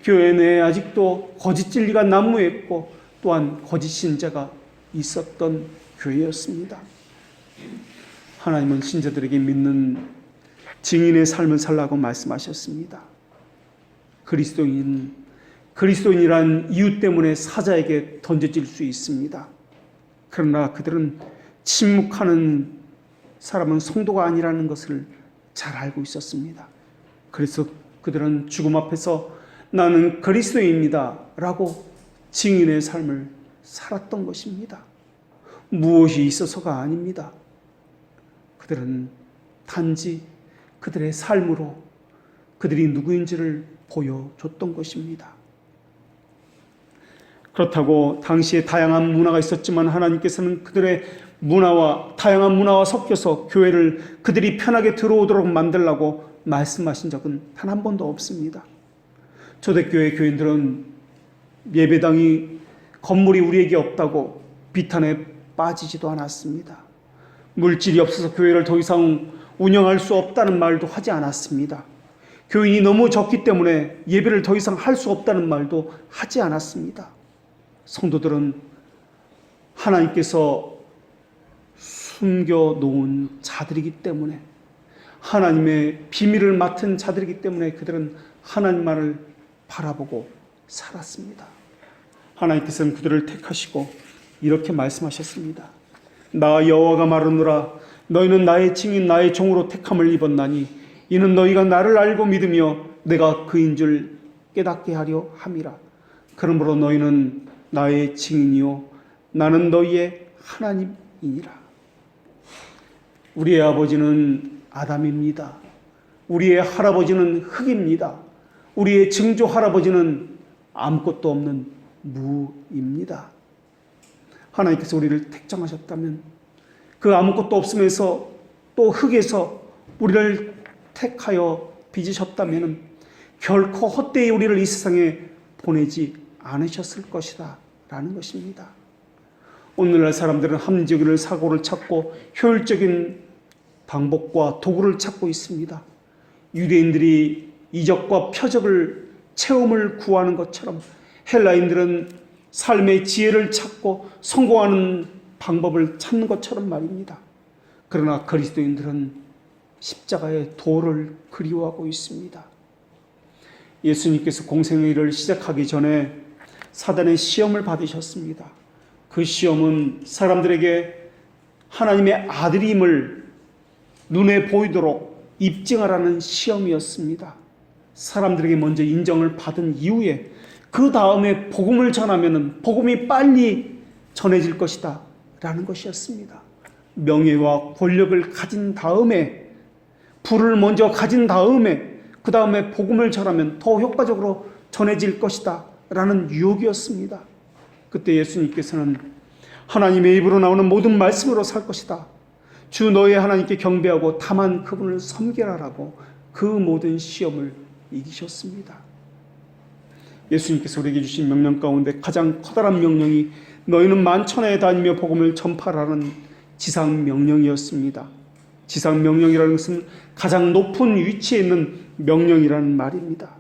교회 내에 아직도 거짓 진리가 난무했고 또한 거짓 신자가 있었던 교회였습니다. 하나님은 신자들에게 믿는 증인의 삶을 살라고 말씀하셨습니다. 그리스도인이란 이유 때문에 사자에게 던져질 수 있습니다. 그러나 그들은 침묵하는 사람은 성도가 아니라는 것을 잘 알고 있었습니다. 그래서 그들은 죽음 앞에서 나는 그리스도입니다 라고 증인의 삶을 살았던 것입니다. 무엇이 있어서가 아닙니다. 그들은 단지 그들의 삶으로 그들이 누구인지를 보여줬던 것입니다. 그렇다고 당시에 다양한 문화가 있었지만 하나님께서는 그들의 다양한 문화와 섞여서 교회를 그들이 편하게 들어오도록 만들라고 말씀하신 적은 단 한 번도 없습니다. 초대교회 교인들은 예배당이 건물이 우리에게 없다고 비탄에 빠지지도 않았습니다. 물질이 없어서 교회를 더 이상 운영할 수 없다는 말도 하지 않았습니다. 교인이 너무 적기 때문에 예배를 더 이상 할 수 없다는 말도 하지 않았습니다. 성도들은 하나님께서 숨겨놓은 자들이기 때문에 하나님의 비밀을 맡은 자들이기 때문에 그들은 하나님만을 바라보고 살았습니다. 하나님께서는 그들을 택하시고 이렇게 말씀하셨습니다. 나 여호와가 말하노라. 너희는 나의 증인 나의 종으로 택함을 입었나니 이는 너희가 나를 알고 믿으며 내가 그인 줄 깨닫게 하려 함이라. 그러므로 너희는 나의 증인이요 나는 너희의 하나님이니라. 우리의 아버지는 아담입니다. 우리의 할아버지는 흙입니다. 우리의 증조 할아버지는 아무것도 없는 무입니다. 하나님께서 우리를 택정하셨다면 그 아무것도 없으면서 또 흙에서 우리를 택하여 빚으셨다면 결코 헛되이 우리를 이 세상에 보내지 않으셨을 것이다 라는 것입니다. 오늘날 사람들은 합리적인 사고를 찾고 효율적인 방법과 도구를 찾고 있습니다. 유대인들이 이적과 표적을 체험을 구하는 것처럼 헬라인들은 삶의 지혜를 찾고 성공하는 방법을 찾는 것처럼 말입니다. 그러나 그리스도인들은 십자가의 도를 그리워하고 있습니다. 예수님께서 공생의 일을 시작하기 전에 사단의 시험을 받으셨습니다. 그 시험은 사람들에게 하나님의 아들임을 눈에 보이도록 입증하라는 시험이었습니다. 사람들에게 먼저 인정을 받은 이후에 그 다음에 복음을 전하면 복음이 빨리 전해질 것이다 라는 것이었습니다. 명예와 권력을 가진 다음에, 부를 먼저 가진 다음에 그 다음에 복음을 전하면 더 효과적으로 전해질 것이다 라는 유혹이었습니다. 그때 예수님께서는 하나님의 입으로 나오는 모든 말씀으로 살 것이다, 주 너의 하나님께 경배하고 다만 그분을 섬기라라고 그 모든 시험을 이기셨습니다. 예수님께서 우리에게 주신 명령 가운데 가장 커다란 명령이 너희는 만천하에 다니며 복음을 전파하라는 지상 명령이었습니다. 지상 명령이라는 것은 가장 높은 위치에 있는 명령이라는 말입니다.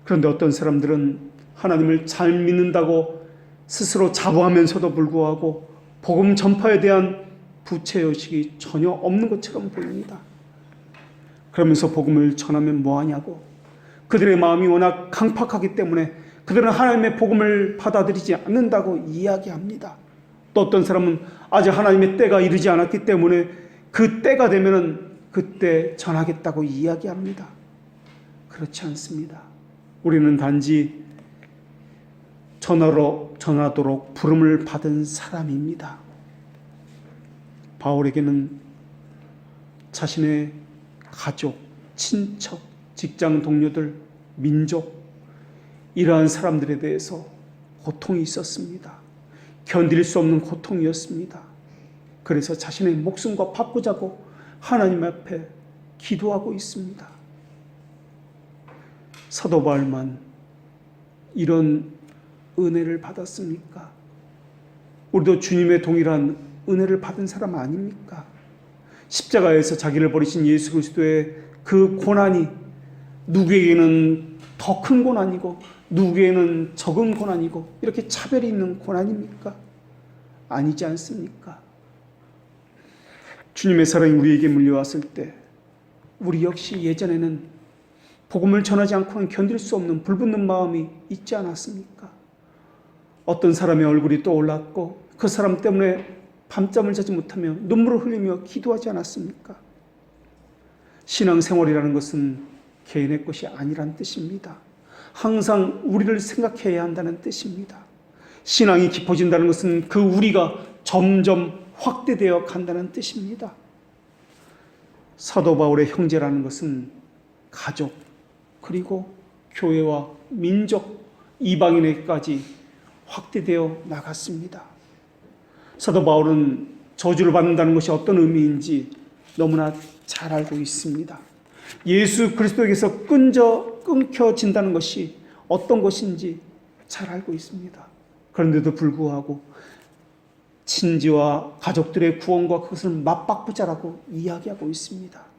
그런데 어떤 사람들은 하나님을 잘 믿는다고 스스로 자부하면서도 불구하고 복음 전파에 대한 부채의식이 전혀 없는 것처럼 보입니다. 그러면서 복음을 전하면 뭐하냐고, 그들의 마음이 워낙 강팍하기 때문에 그들은 하나님의 복음을 받아들이지 않는다고 이야기합니다. 또 어떤 사람은 아직 하나님의 때가 이르지 않았기 때문에 그 때가 되면은 그때 전하겠다고 이야기합니다. 그렇지 않습니다. 우리는 단지 전하도록 부름을 받은 사람입니다. 바울에게는 자신의 가족, 친척, 직장 동료들, 민족, 이러한 사람들에 대해서 고통이 있었습니다. 견딜 수 없는 고통이었습니다. 그래서 자신의 목숨과 바꾸자고 하나님 앞에 기도하고 있습니다. 사도 바울만 이런 은혜를 받았습니까? 우리도 주님의 동일한 은혜를 받은 사람 아닙니까? 십자가에서 자기를 버리신 예수 그리스도의 그 고난이 누구에게는 더 큰 고난이고 누구에게는 적은 고난이고 이렇게 차별이 있는 고난입니까? 아니지 않습니까? 주님의 사랑이 우리에게 물려왔을 때 우리 역시 예전에는 복음을 전하지 않고는 견딜 수 없는 불붙는 마음이 있지 않았습니까? 어떤 사람의 얼굴이 떠올랐고 그 사람 때문에 밤잠을 자지 못하며 눈물을 흘리며 기도하지 않았습니까? 신앙생활이라는 것은 개인의 것이 아니란 뜻입니다. 항상 우리를 생각해야 한다는 뜻입니다. 신앙이 깊어진다는 것은 그 우리가 점점 확대되어 간다는 뜻입니다. 사도 바울의 형제라는 것은 가족, 그리고 교회와 민족, 이방인에게까지 확대되어 나갔습니다. 사도 바울은 저주를 받는다는 것이 어떤 의미인지 너무나 잘 알고 있습니다. 예수 그리스도에게서 끊겨진다는 것이 어떤 것인지 잘 알고 있습니다. 그런데도 불구하고 친지와 가족들의 구원과 그것을 맞바꾸자라고 이야기하고 있습니다.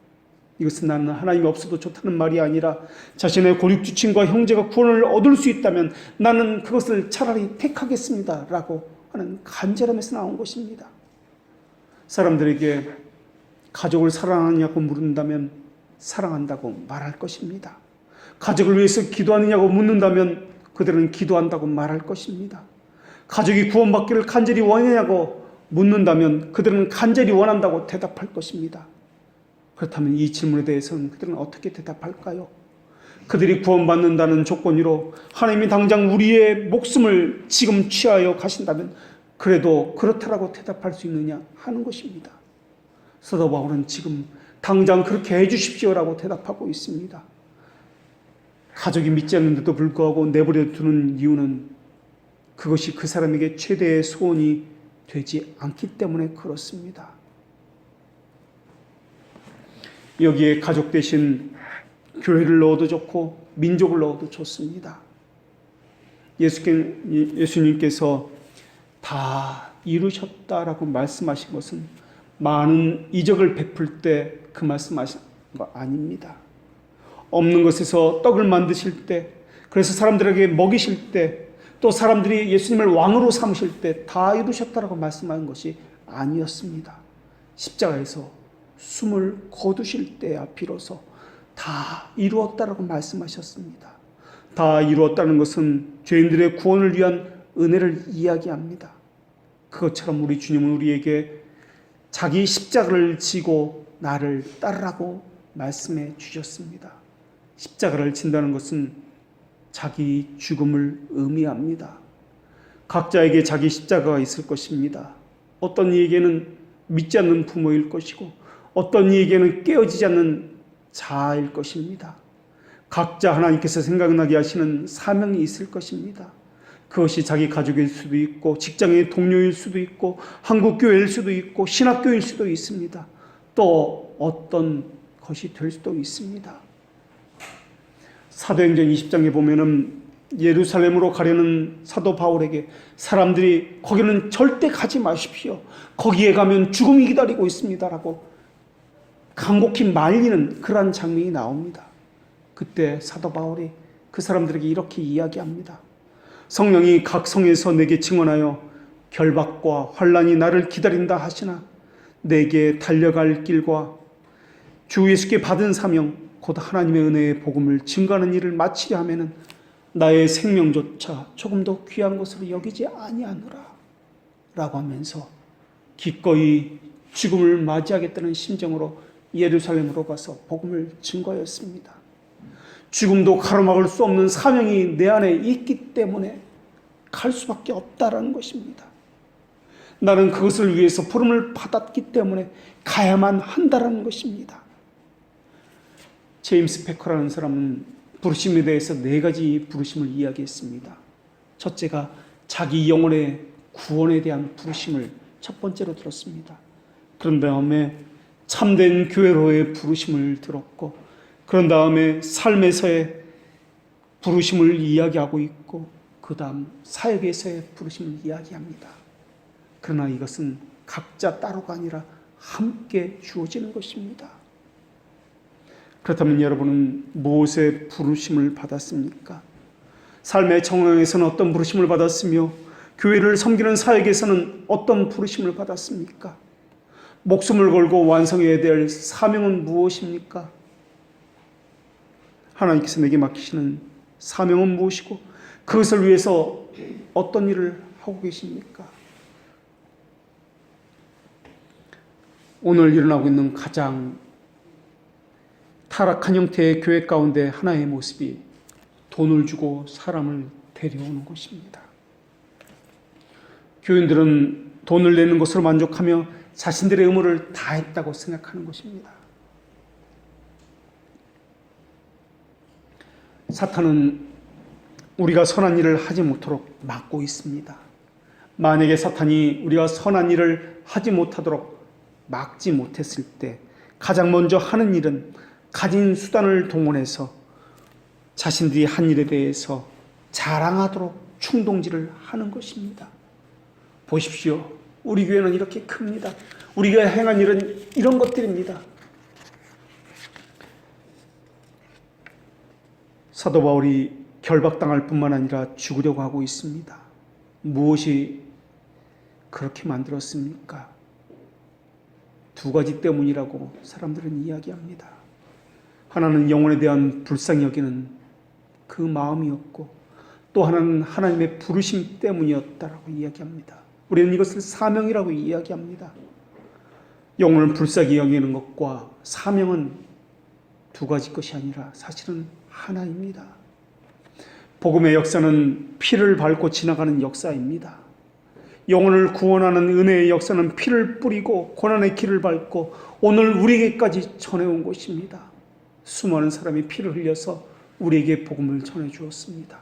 이것은 나는 하나님이 없어도 좋다는 말이 아니라 자신의 고육지친과 형제가 구원을 얻을 수 있다면 나는 그것을 차라리 택하겠습니다 라고 하는 간절함에서 나온 것입니다. 사람들에게 가족을 사랑하느냐고 물은다면 사랑한다고 말할 것입니다. 가족을 위해서 기도하느냐고 묻는다면 그들은 기도한다고 말할 것입니다. 가족이 구원받기를 간절히 원하냐고 묻는다면 그들은 간절히 원한다고 대답할 것입니다. 그렇다면 이 질문에 대해서는 그들은 어떻게 대답할까요? 그들이 구원받는다는 조건으로 하나님이 당장 우리의 목숨을 지금 취하여 가신다면 그래도 그렇다라고 대답할 수 있느냐 하는 것입니다. 사도 바울은 지금 당장 그렇게 해주십시오라고 대답하고 있습니다. 가족이 믿지 않는데도 불구하고 내버려 두는 이유는 그것이 그 사람에게 최대의 소원이 되지 않기 때문에 그렇습니다. 여기에 가족 대신 교회를 넣어도 좋고 민족을 넣어도 좋습니다. 예수님께서 다 이루셨다라고 말씀하신 것은 많은 이적을 베풀 때 그 말씀하신 거 아닙니다. 없는 것에서 떡을 만드실 때, 그래서 사람들에게 먹이실 때, 또 사람들이 예수님을 왕으로 삼으실 때 다 이루셨다라고 말씀하는 것이 아니었습니다. 십자가에서 숨을 거두실 때야 비로소 다 이루었다라고 말씀하셨습니다. 다 이루었다는 것은 죄인들의 구원을 위한 은혜를 이야기합니다. 그것처럼 우리 주님은 우리에게 자기 십자가를 지고 나를 따르라고 말씀해 주셨습니다. 십자가를 진다는 것은 자기 죽음을 의미합니다. 각자에게 자기 십자가가 있을 것입니다. 어떤 이에게는 믿지 않는 부모일 것이고 어떤 이에게는 깨어지지 않는 자아일 것입니다. 각자 하나님께서 생각나게 하시는 사명이 있을 것입니다. 그것이 자기 가족일 수도 있고 직장의 동료일 수도 있고 한국교회일 수도 있고 신학교일 수도 있습니다. 또 어떤 것이 될 수도 있습니다. 사도행전 20장에 보면은 예루살렘으로 가려는 사도 바울에게 사람들이 거기는 절대 가지 마십시오. 거기에 가면 죽음이 기다리고 있습니다라고 간곡히 말리는 그러한 장면이 나옵니다. 그때 사도 바울이 그 사람들에게 이렇게 이야기합니다. 성령이 각 성에서 내게 증언하여 결박과 환난이 나를 기다린다 하시나 내게 달려갈 길과 주 예수께 받은 사명 곧 하나님의 은혜의 복음을 증거하는 일을 마치려 하면은 나의 생명조차 조금 더 귀한 것으로 여기지 아니하노라 라고 하면서 기꺼이 죽음을 맞이하겠다는 심정으로 예루살렘으로 가서 복음을 증거했습니다. 죽음도 가로막을 수 없는 사명이 내 안에 있기 때문에 갈 수밖에 없다라는 것입니다. 나는 그것을 위해서 부름을 받았기 때문에 가야만 한다라는 것입니다. 제임스 패커라는 사람은 부르심에 대해서 4가지 부르심을 이야기했습니다. 첫째가 자기 영혼의 구원에 대한 부르심을 첫 번째로 들었습니다. 그런 다음에 참된 교회로의 부르심을 들었고, 그런 다음에 삶에서의 부르심을 이야기하고 있고, 그 다음 사역에서의 부르심을 이야기합니다. 그러나 이것은 각자 따로가 아니라 함께 주어지는 것입니다. 그렇다면 여러분은 무엇의 부르심을 받았습니까? 삶의 정황에서는 어떤 부르심을 받았으며 교회를 섬기는 사역에서는 어떤 부르심을 받았습니까? 목숨을 걸고 완성해야 될 사명은 무엇입니까? 하나님께서 내게 맡기시는 사명은 무엇이고 그것을 위해서 어떤 일을 하고 계십니까? 오늘 일어나고 있는 가장 타락한 형태의 교회 가운데 하나의 모습이 돈을 주고 사람을 데려오는 것입니다. 교인들은 돈을 내는 것으로 만족하며 자신들의 의무를 다했다고 생각하는 것입니다. 사탄은 우리가 선한 일을 하지 못하도록 막고 있습니다. 만약에 사탄이 우리가 선한 일을 하지 못하도록 막지 못했을 때 가장 먼저 하는 일은 가진 수단을 동원해서 자신들이 한 일에 대해서 자랑하도록 충동질을 하는 것입니다. 보십시오. 우리 교회는 이렇게 큽니다. 우리가 행한 일은 이런 것들입니다. 사도 바울이 결박당할 뿐만 아니라 죽으려고 하고 있습니다. 무엇이 그렇게 만들었습니까? 두 가지 때문이라고 사람들은 이야기합니다. 하나는 영혼에 대한 불쌍히 여기는 그 마음이었고, 또 하나는 하나님의 부르심 때문이었다라고 이야기합니다. 우리는 이것을 사명이라고 이야기합니다. 영혼을 불쌍히 여기는 것과 사명은 두 가지 것이 아니라 사실은 하나입니다. 복음의 역사는 피를 밟고 지나가는 역사입니다. 영혼을 구원하는 은혜의 역사는 피를 뿌리고 고난의 길을 밟고 오늘 우리에게까지 전해온 것입니다. 수많은 사람이 피를 흘려서 우리에게 복음을 전해주었습니다.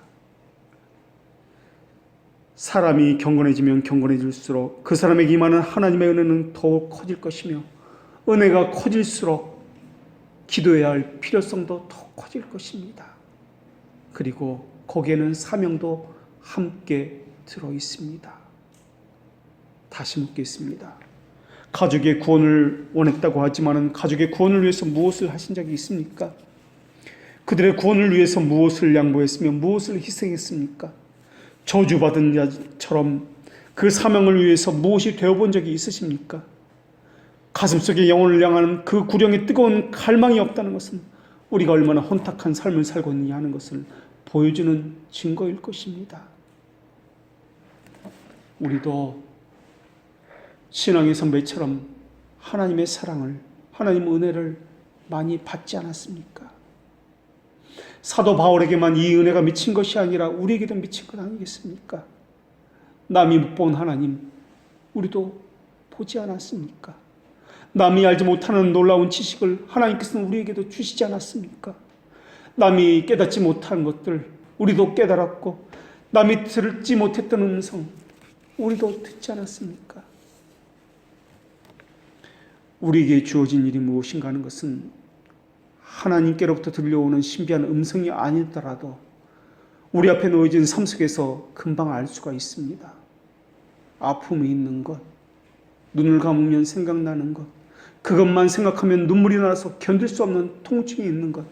사람이 경건해지면 경건해질수록 그 사람에게 임하는 하나님의 은혜는 더욱 커질 것이며, 은혜가 커질수록 기도해야 할 필요성도 더 커질 것입니다. 그리고 거기에는 사명도 함께 들어 있습니다. 다시 묻겠습니다. 가족의 구원을 원했다고 하지만 가족의 구원을 위해서 무엇을 하신 적이 있습니까? 그들의 구원을 위해서 무엇을 양보했으며 무엇을 희생했습니까? 저주받은 자처럼 그 사명을 위해서 무엇이 되어본 적이 있으십니까? 가슴속에 영혼을 향하는 그 구령의 뜨거운 갈망이 없다는 것은 우리가 얼마나 혼탁한 삶을 살고 있느냐 하는 것을 보여주는 증거일 것입니다. 우리도 신앙의 선배처럼 하나님의 사랑을, 하나님의 은혜를 많이 받지 않았습니까? 사도 바울에게만 이 은혜가 미친 것이 아니라 우리에게도 미친 것 아니겠습니까? 남이 못 본 하나님, 우리도 보지 않았습니까? 남이 알지 못하는 놀라운 지식을 하나님께서는 우리에게도 주시지 않았습니까? 남이 깨닫지 못한 것들 우리도 깨달았고, 남이 들지 못했던 음성 우리도 듣지 않았습니까? 우리에게 주어진 일이 무엇인가 하는 것은 하나님께로부터 들려오는 신비한 음성이 아니더라도 우리 앞에 놓여진 삶 속에서 금방 알 수가 있습니다. 아픔이 있는 것, 눈을 감으면 생각나는 것, 그것만 생각하면 눈물이 나서 견딜 수 없는 통증이 있는 것,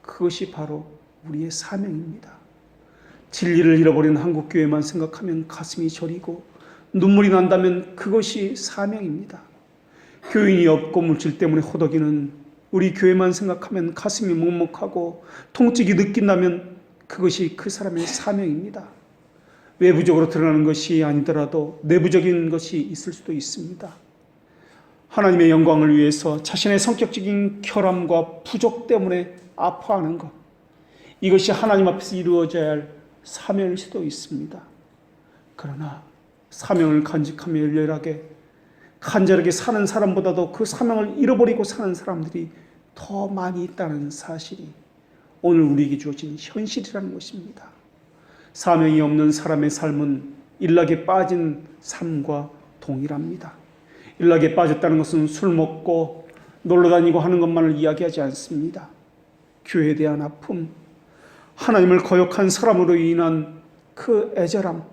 그것이 바로 우리의 사명입니다. 진리를 잃어버린 한국교회만 생각하면 가슴이 저리고 눈물이 난다면 그것이 사명입니다. 교인이 없고 물질 때문에 호덕이는 우리 교회만 생각하면 가슴이 먹먹하고 통증이 느낀다면 그것이 그 사람의 사명입니다. 외부적으로 드러나는 것이 아니더라도 내부적인 것이 있을 수도 있습니다. 하나님의 영광을 위해서 자신의 성격적인 결함과 부족 때문에 아파하는 것, 이것이 하나님 앞에서 이루어져야 할 사명일 수도 있습니다. 그러나 사명을 간직하며 열렬하게 간절하게 사는 사람보다도 그 사명을 잃어버리고 사는 사람들이 더 많이 있다는 사실이 오늘 우리에게 주어진 현실이라는 것입니다. 사명이 없는 사람의 삶은 일락에 빠진 삶과 동일합니다. 일락에 빠졌다는 것은 술 먹고 놀러다니고 하는 것만을 이야기하지 않습니다. 교회에 대한 아픔, 하나님을 거역한 사람으로 인한 그 애절함,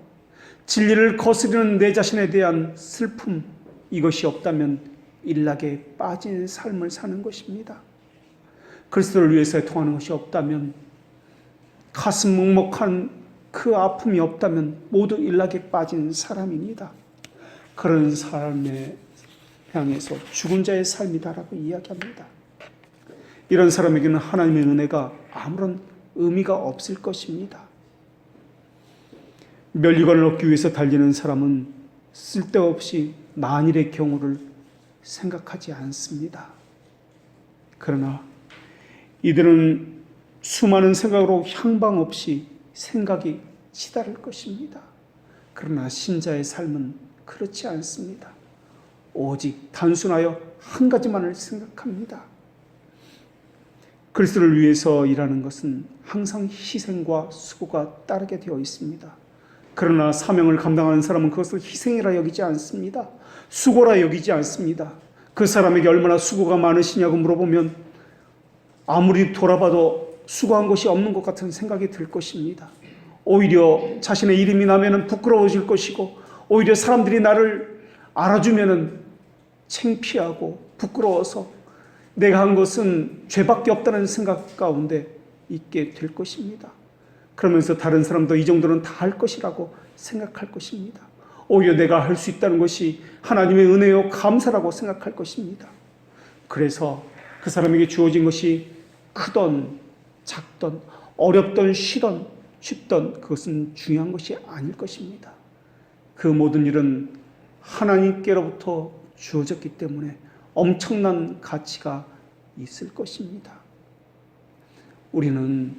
진리를 거스르는 내 자신에 대한 슬픔, 이것이 없다면 일락에 빠진 삶을 사는 것입니다. 그리스도를 위해서 통하는 것이 없다면, 가슴 먹먹한 그 아픔이 없다면 모두 일락에 빠진 사람입니다. 그런 삶에 향해서 죽은 자의 삶이다라고 이야기합니다. 이런 사람에게는 하나님의 은혜가 아무런 의미가 없을 것입니다. 면류관을 얻기 위해서 달리는 사람은 쓸데없이 만일의 경우를 생각하지 않습니다. 그러나 이들은 수많은 생각으로 향방 없이 생각이 치달을 것입니다. 그러나 신자의 삶은 그렇지 않습니다. 오직 단순하여 한 가지만을 생각합니다. 그리스도를 위해서 일하는 것은 항상 희생과 수고가 따르게 되어 있습니다. 그러나 사명을 감당하는 사람은 그것을 희생이라 여기지 않습니다. 수고라 여기지 않습니다. 그 사람에게 얼마나 수고가 많으시냐고 물어보면 아무리 돌아봐도 수고한 것이 없는 것 같은 생각이 들 것입니다. 오히려 자신의 이름이 나면 부끄러워질 것이고, 오히려 사람들이 나를 알아주면 창피하고 부끄러워서 내가 한 것은 죄밖에 없다는 생각 가운데 있게 될 것입니다. 그러면서 다른 사람도 이 정도는 다 할 것이라고 생각할 것입니다. 오히려 내가 할 수 있다는 것이 하나님의 은혜요 감사라고 생각할 것입니다. 그래서 그 사람에게 주어진 것이 크던 작던 어렵던 쉽던 그것은 중요한 것이 아닐 것입니다. 그 모든 일은 하나님께로부터 주어졌기 때문에 엄청난 가치가 있을 것입니다. 우리는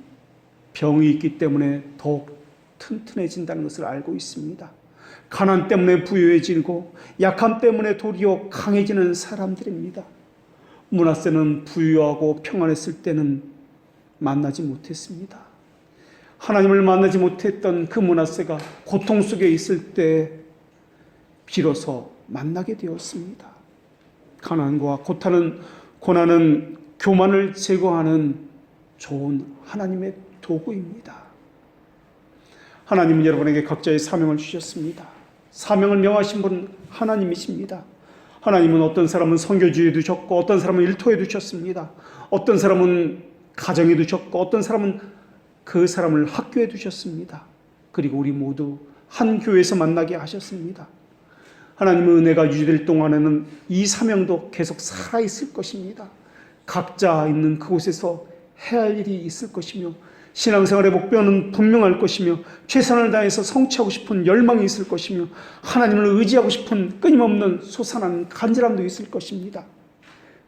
병이 있기 때문에 더욱 튼튼해진다는 것을 알고 있습니다. 가난 때문에 부유해지고 약함 때문에 도리어 강해지는 사람들입니다. 므낫세는 부유하고 평안했을 때는 만나지 못했습니다. 하나님을 만나지 못했던 그 므낫세가 고통 속에 있을 때 비로소 만나게 되었습니다. 가난과 고난은 교만을 제거하는 좋은 하나님의 도구입니다. 하나님은 여러분에게 각자의 사명을 주셨습니다. 사명을 명하신 분은 하나님이십니다. 하나님은 어떤 사람은 선교지에 두셨고 어떤 사람은 일터에 두셨습니다. 어떤 사람은 가정에 두셨고 어떤 사람은 그 사람을 학교에 두셨습니다. 그리고 우리 모두 한 교회에서 만나게 하셨습니다. 하나님의 은혜가 유지될 동안에는 이 사명도 계속 살아있을 것입니다. 각자 있는 그곳에서 해야 할 일이 있을 것이며 신앙생활의 목표는 분명할 것이며 최선을 다해서 성취하고 싶은 열망이 있을 것이며 하나님을 의지하고 싶은 끊임없는 솟아나는 간절함도 있을 것입니다.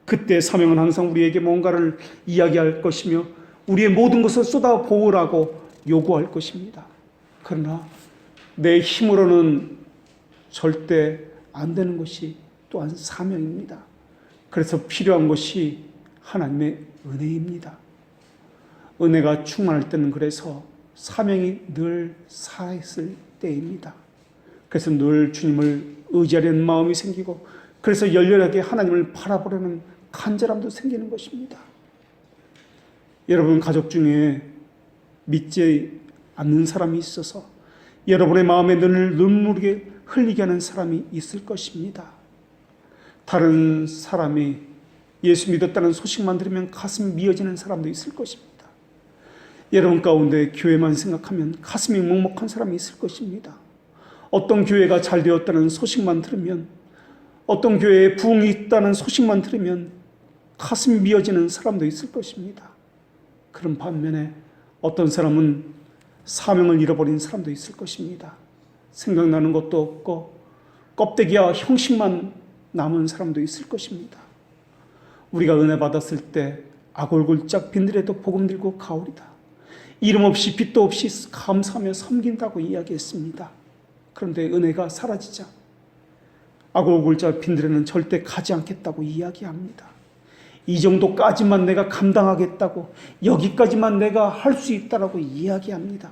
그때 사명은 항상 우리에게 뭔가를 이야기할 것이며 우리의 모든 것을 쏟아부으라고 요구할 것입니다. 그러나 내 힘으로는 절대 안 되는 것이 또한 사명입니다. 그래서 필요한 것이 하나님의 은혜입니다. 은혜가 충만할 때는 그래서 사명이 늘 살아있을 때입니다. 그래서 늘 주님을 의지하려는 마음이 생기고 그래서 열렬하게 하나님을 바라보려는 간절함도 생기는 것입니다. 여러분 가족 중에 믿지 않는 사람이 있어서 여러분의 마음에 늘 눈물이 흘리게 하는 사람이 있을 것입니다. 다른 사람이 예수 믿었다는 소식만 들으면 가슴이 미어지는 사람도 있을 것입니다. 여러분 가운데 교회만 생각하면 가슴이 먹먹한 사람이 있을 것입니다. 어떤 교회가 잘 되었다는 소식만 들으면 어떤 교회에 부흥이 있다는 소식만 들으면 가슴이 미어지는 사람도 있을 것입니다. 그런 반면에 어떤 사람은 사명을 잃어버린 사람도 있을 것입니다. 생각나는 것도 없고 껍데기와 형식만 남은 사람도 있을 것입니다. 우리가 은혜 받았을 때 아골골짝 빈들에도 복음 들고 가오리다. 이름 없이 빛도 없이 감사하며 섬긴다고 이야기했습니다. 그런데 은혜가 사라지자 아골골짝 빈들에는 절대 가지 않겠다고 이야기합니다. 이 정도까지만 내가 감당하겠다고 여기까지만 내가 할 수 있다라고 이야기합니다.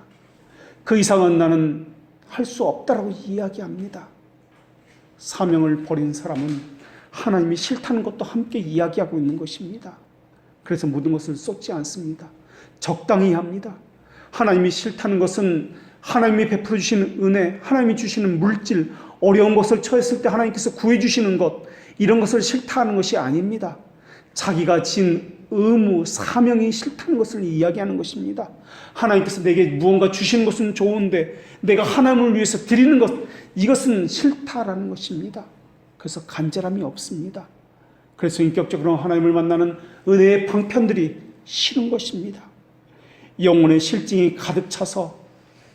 그 이상은 나는 할 수 없다라고 이야기합니다. 사명을 버린 사람은 하나님이 싫다는 것도 함께 이야기하고 있는 것입니다. 그래서 모든 것을 쏟지 않습니다. 적당히 합니다. 하나님이 싫다는 것은 하나님이 베풀어 주시는 은혜, 하나님이 주시는 물질, 어려운 것을 처했을 때 하나님께서 구해 주시는 것, 이런 것을 싫다는 것이 아닙니다. 자기가 진 의무, 사명이 싫다는 것을 이야기하는 것입니다. 하나님께서 내게 무언가 주시는 것은 좋은데 내가 하나님을 위해서 드리는 것, 이것은 싫다라는 것입니다. 그래서 간절함이 없습니다. 그래서 인격적으로 하나님을 만나는 은혜의 방편들이 싫은 것입니다. 영혼의 실증이 가득 차서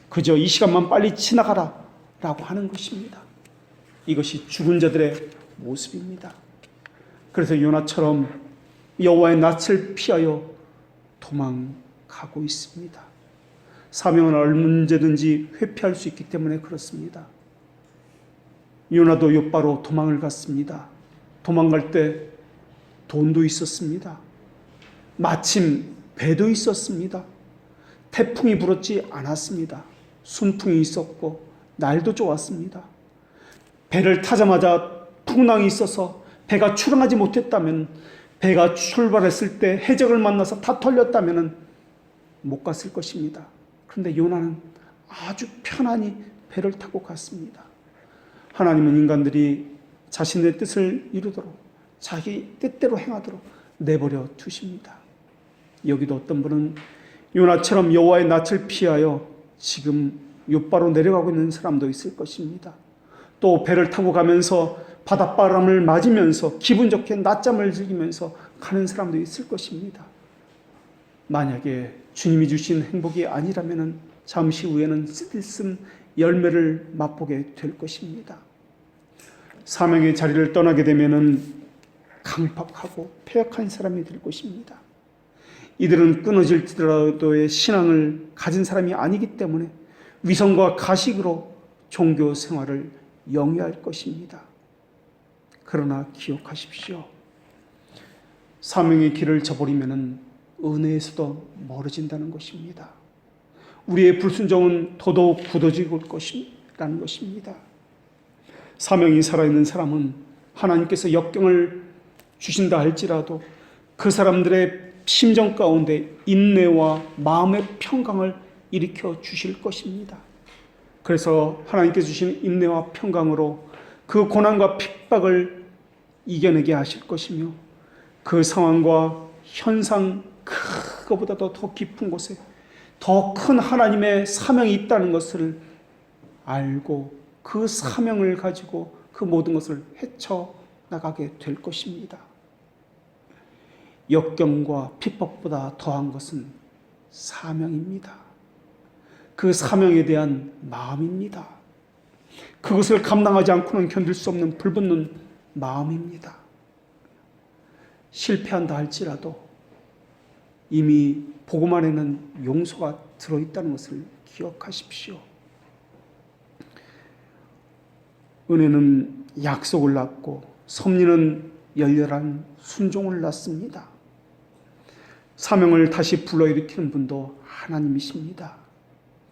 그저 이 시간만 빨리 지나가라 라고 하는 것입니다. 이것이 죽은 자들의 모습입니다. 그래서 요나처럼 여호와의 낯을 피하여 도망가고 있습니다. 사명은 언제든지 회피할 수 있기 때문에 그렇습니다. 요나도 욥바로 도망을 갔습니다. 도망갈 때 돈도 있었습니다. 마침 배도 있었습니다. 태풍이 불었지 않았습니다. 순풍이 있었고 날도 좋았습니다. 배를 타자마자 풍랑이 있어서 배가 출항하지 못했다면, 배가 출발했을 때 해적을 만나서 다 털렸다면 못 갔을 것입니다. 그런데 요나는 아주 편안히 배를 타고 갔습니다. 하나님은 인간들이 자신의 뜻을 이루도록, 자기 뜻대로 행하도록 내버려 두십니다. 여기도 어떤 분은 요나처럼 여호와의 낯을 피하여 지금 욥바로 내려가고 있는 사람도 있을 것입니다. 또 배를 타고 가면서 바닷바람을 맞으면서 기분 좋게 낮잠을 즐기면서 가는 사람도 있을 것입니다. 만약에 주님이 주신 행복이 아니라면 잠시 후에는 쓰디쓴 열매를 맛보게 될 것입니다. 사명의 자리를 떠나게 되면 강팍하고 패역한 사람이 될 것입니다. 이들은 끊어질지라도의 신앙을 가진 사람이 아니기 때문에 위선과 가식으로 종교 생활을 영위할 것입니다. 그러나 기억하십시오. 사명의 길을 저버리면 은혜에서도 멀어진다는 것입니다. 우리의 불순종은 더더욱 굳어질 것이라는 것입니다. 사명이 살아있는 사람은 하나님께서 역경을 주신다 할지라도 그 사람들의 심정 가운데 인내와 마음의 평강을 일으켜 주실 것입니다. 그래서 하나님께서 주신 인내와 평강으로 그 고난과 핍박을 이겨내게 하실 것이며 그 상황과 현상 그거보다도 더 깊은 곳에 더 큰 하나님의 사명이 있다는 것을 알고 그 사명을 가지고 그 모든 것을 헤쳐나가게 될 것입니다. 역경과 핍박보다 더한 것은 사명입니다. 그 사명에 대한 마음입니다. 그것을 감당하지 않고는 견딜 수 없는 불붙는 마음입니다. 실패한다 할지라도 이미 복음 안에는 용서가 들어있다는 것을 기억하십시오. 은혜는 약속을 낳고 섭리는 열렬한 순종을 낳습니다. 사명을 다시 불러일으키는 분도 하나님이십니다.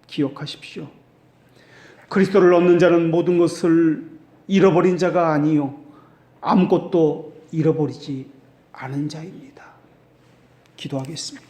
기억하십시오. 그리스도를 얻는 자는 모든 것을 잃어버린 자가 아니요 아무것도 잃어버리지 않은 자입니다. 기도하겠습니다.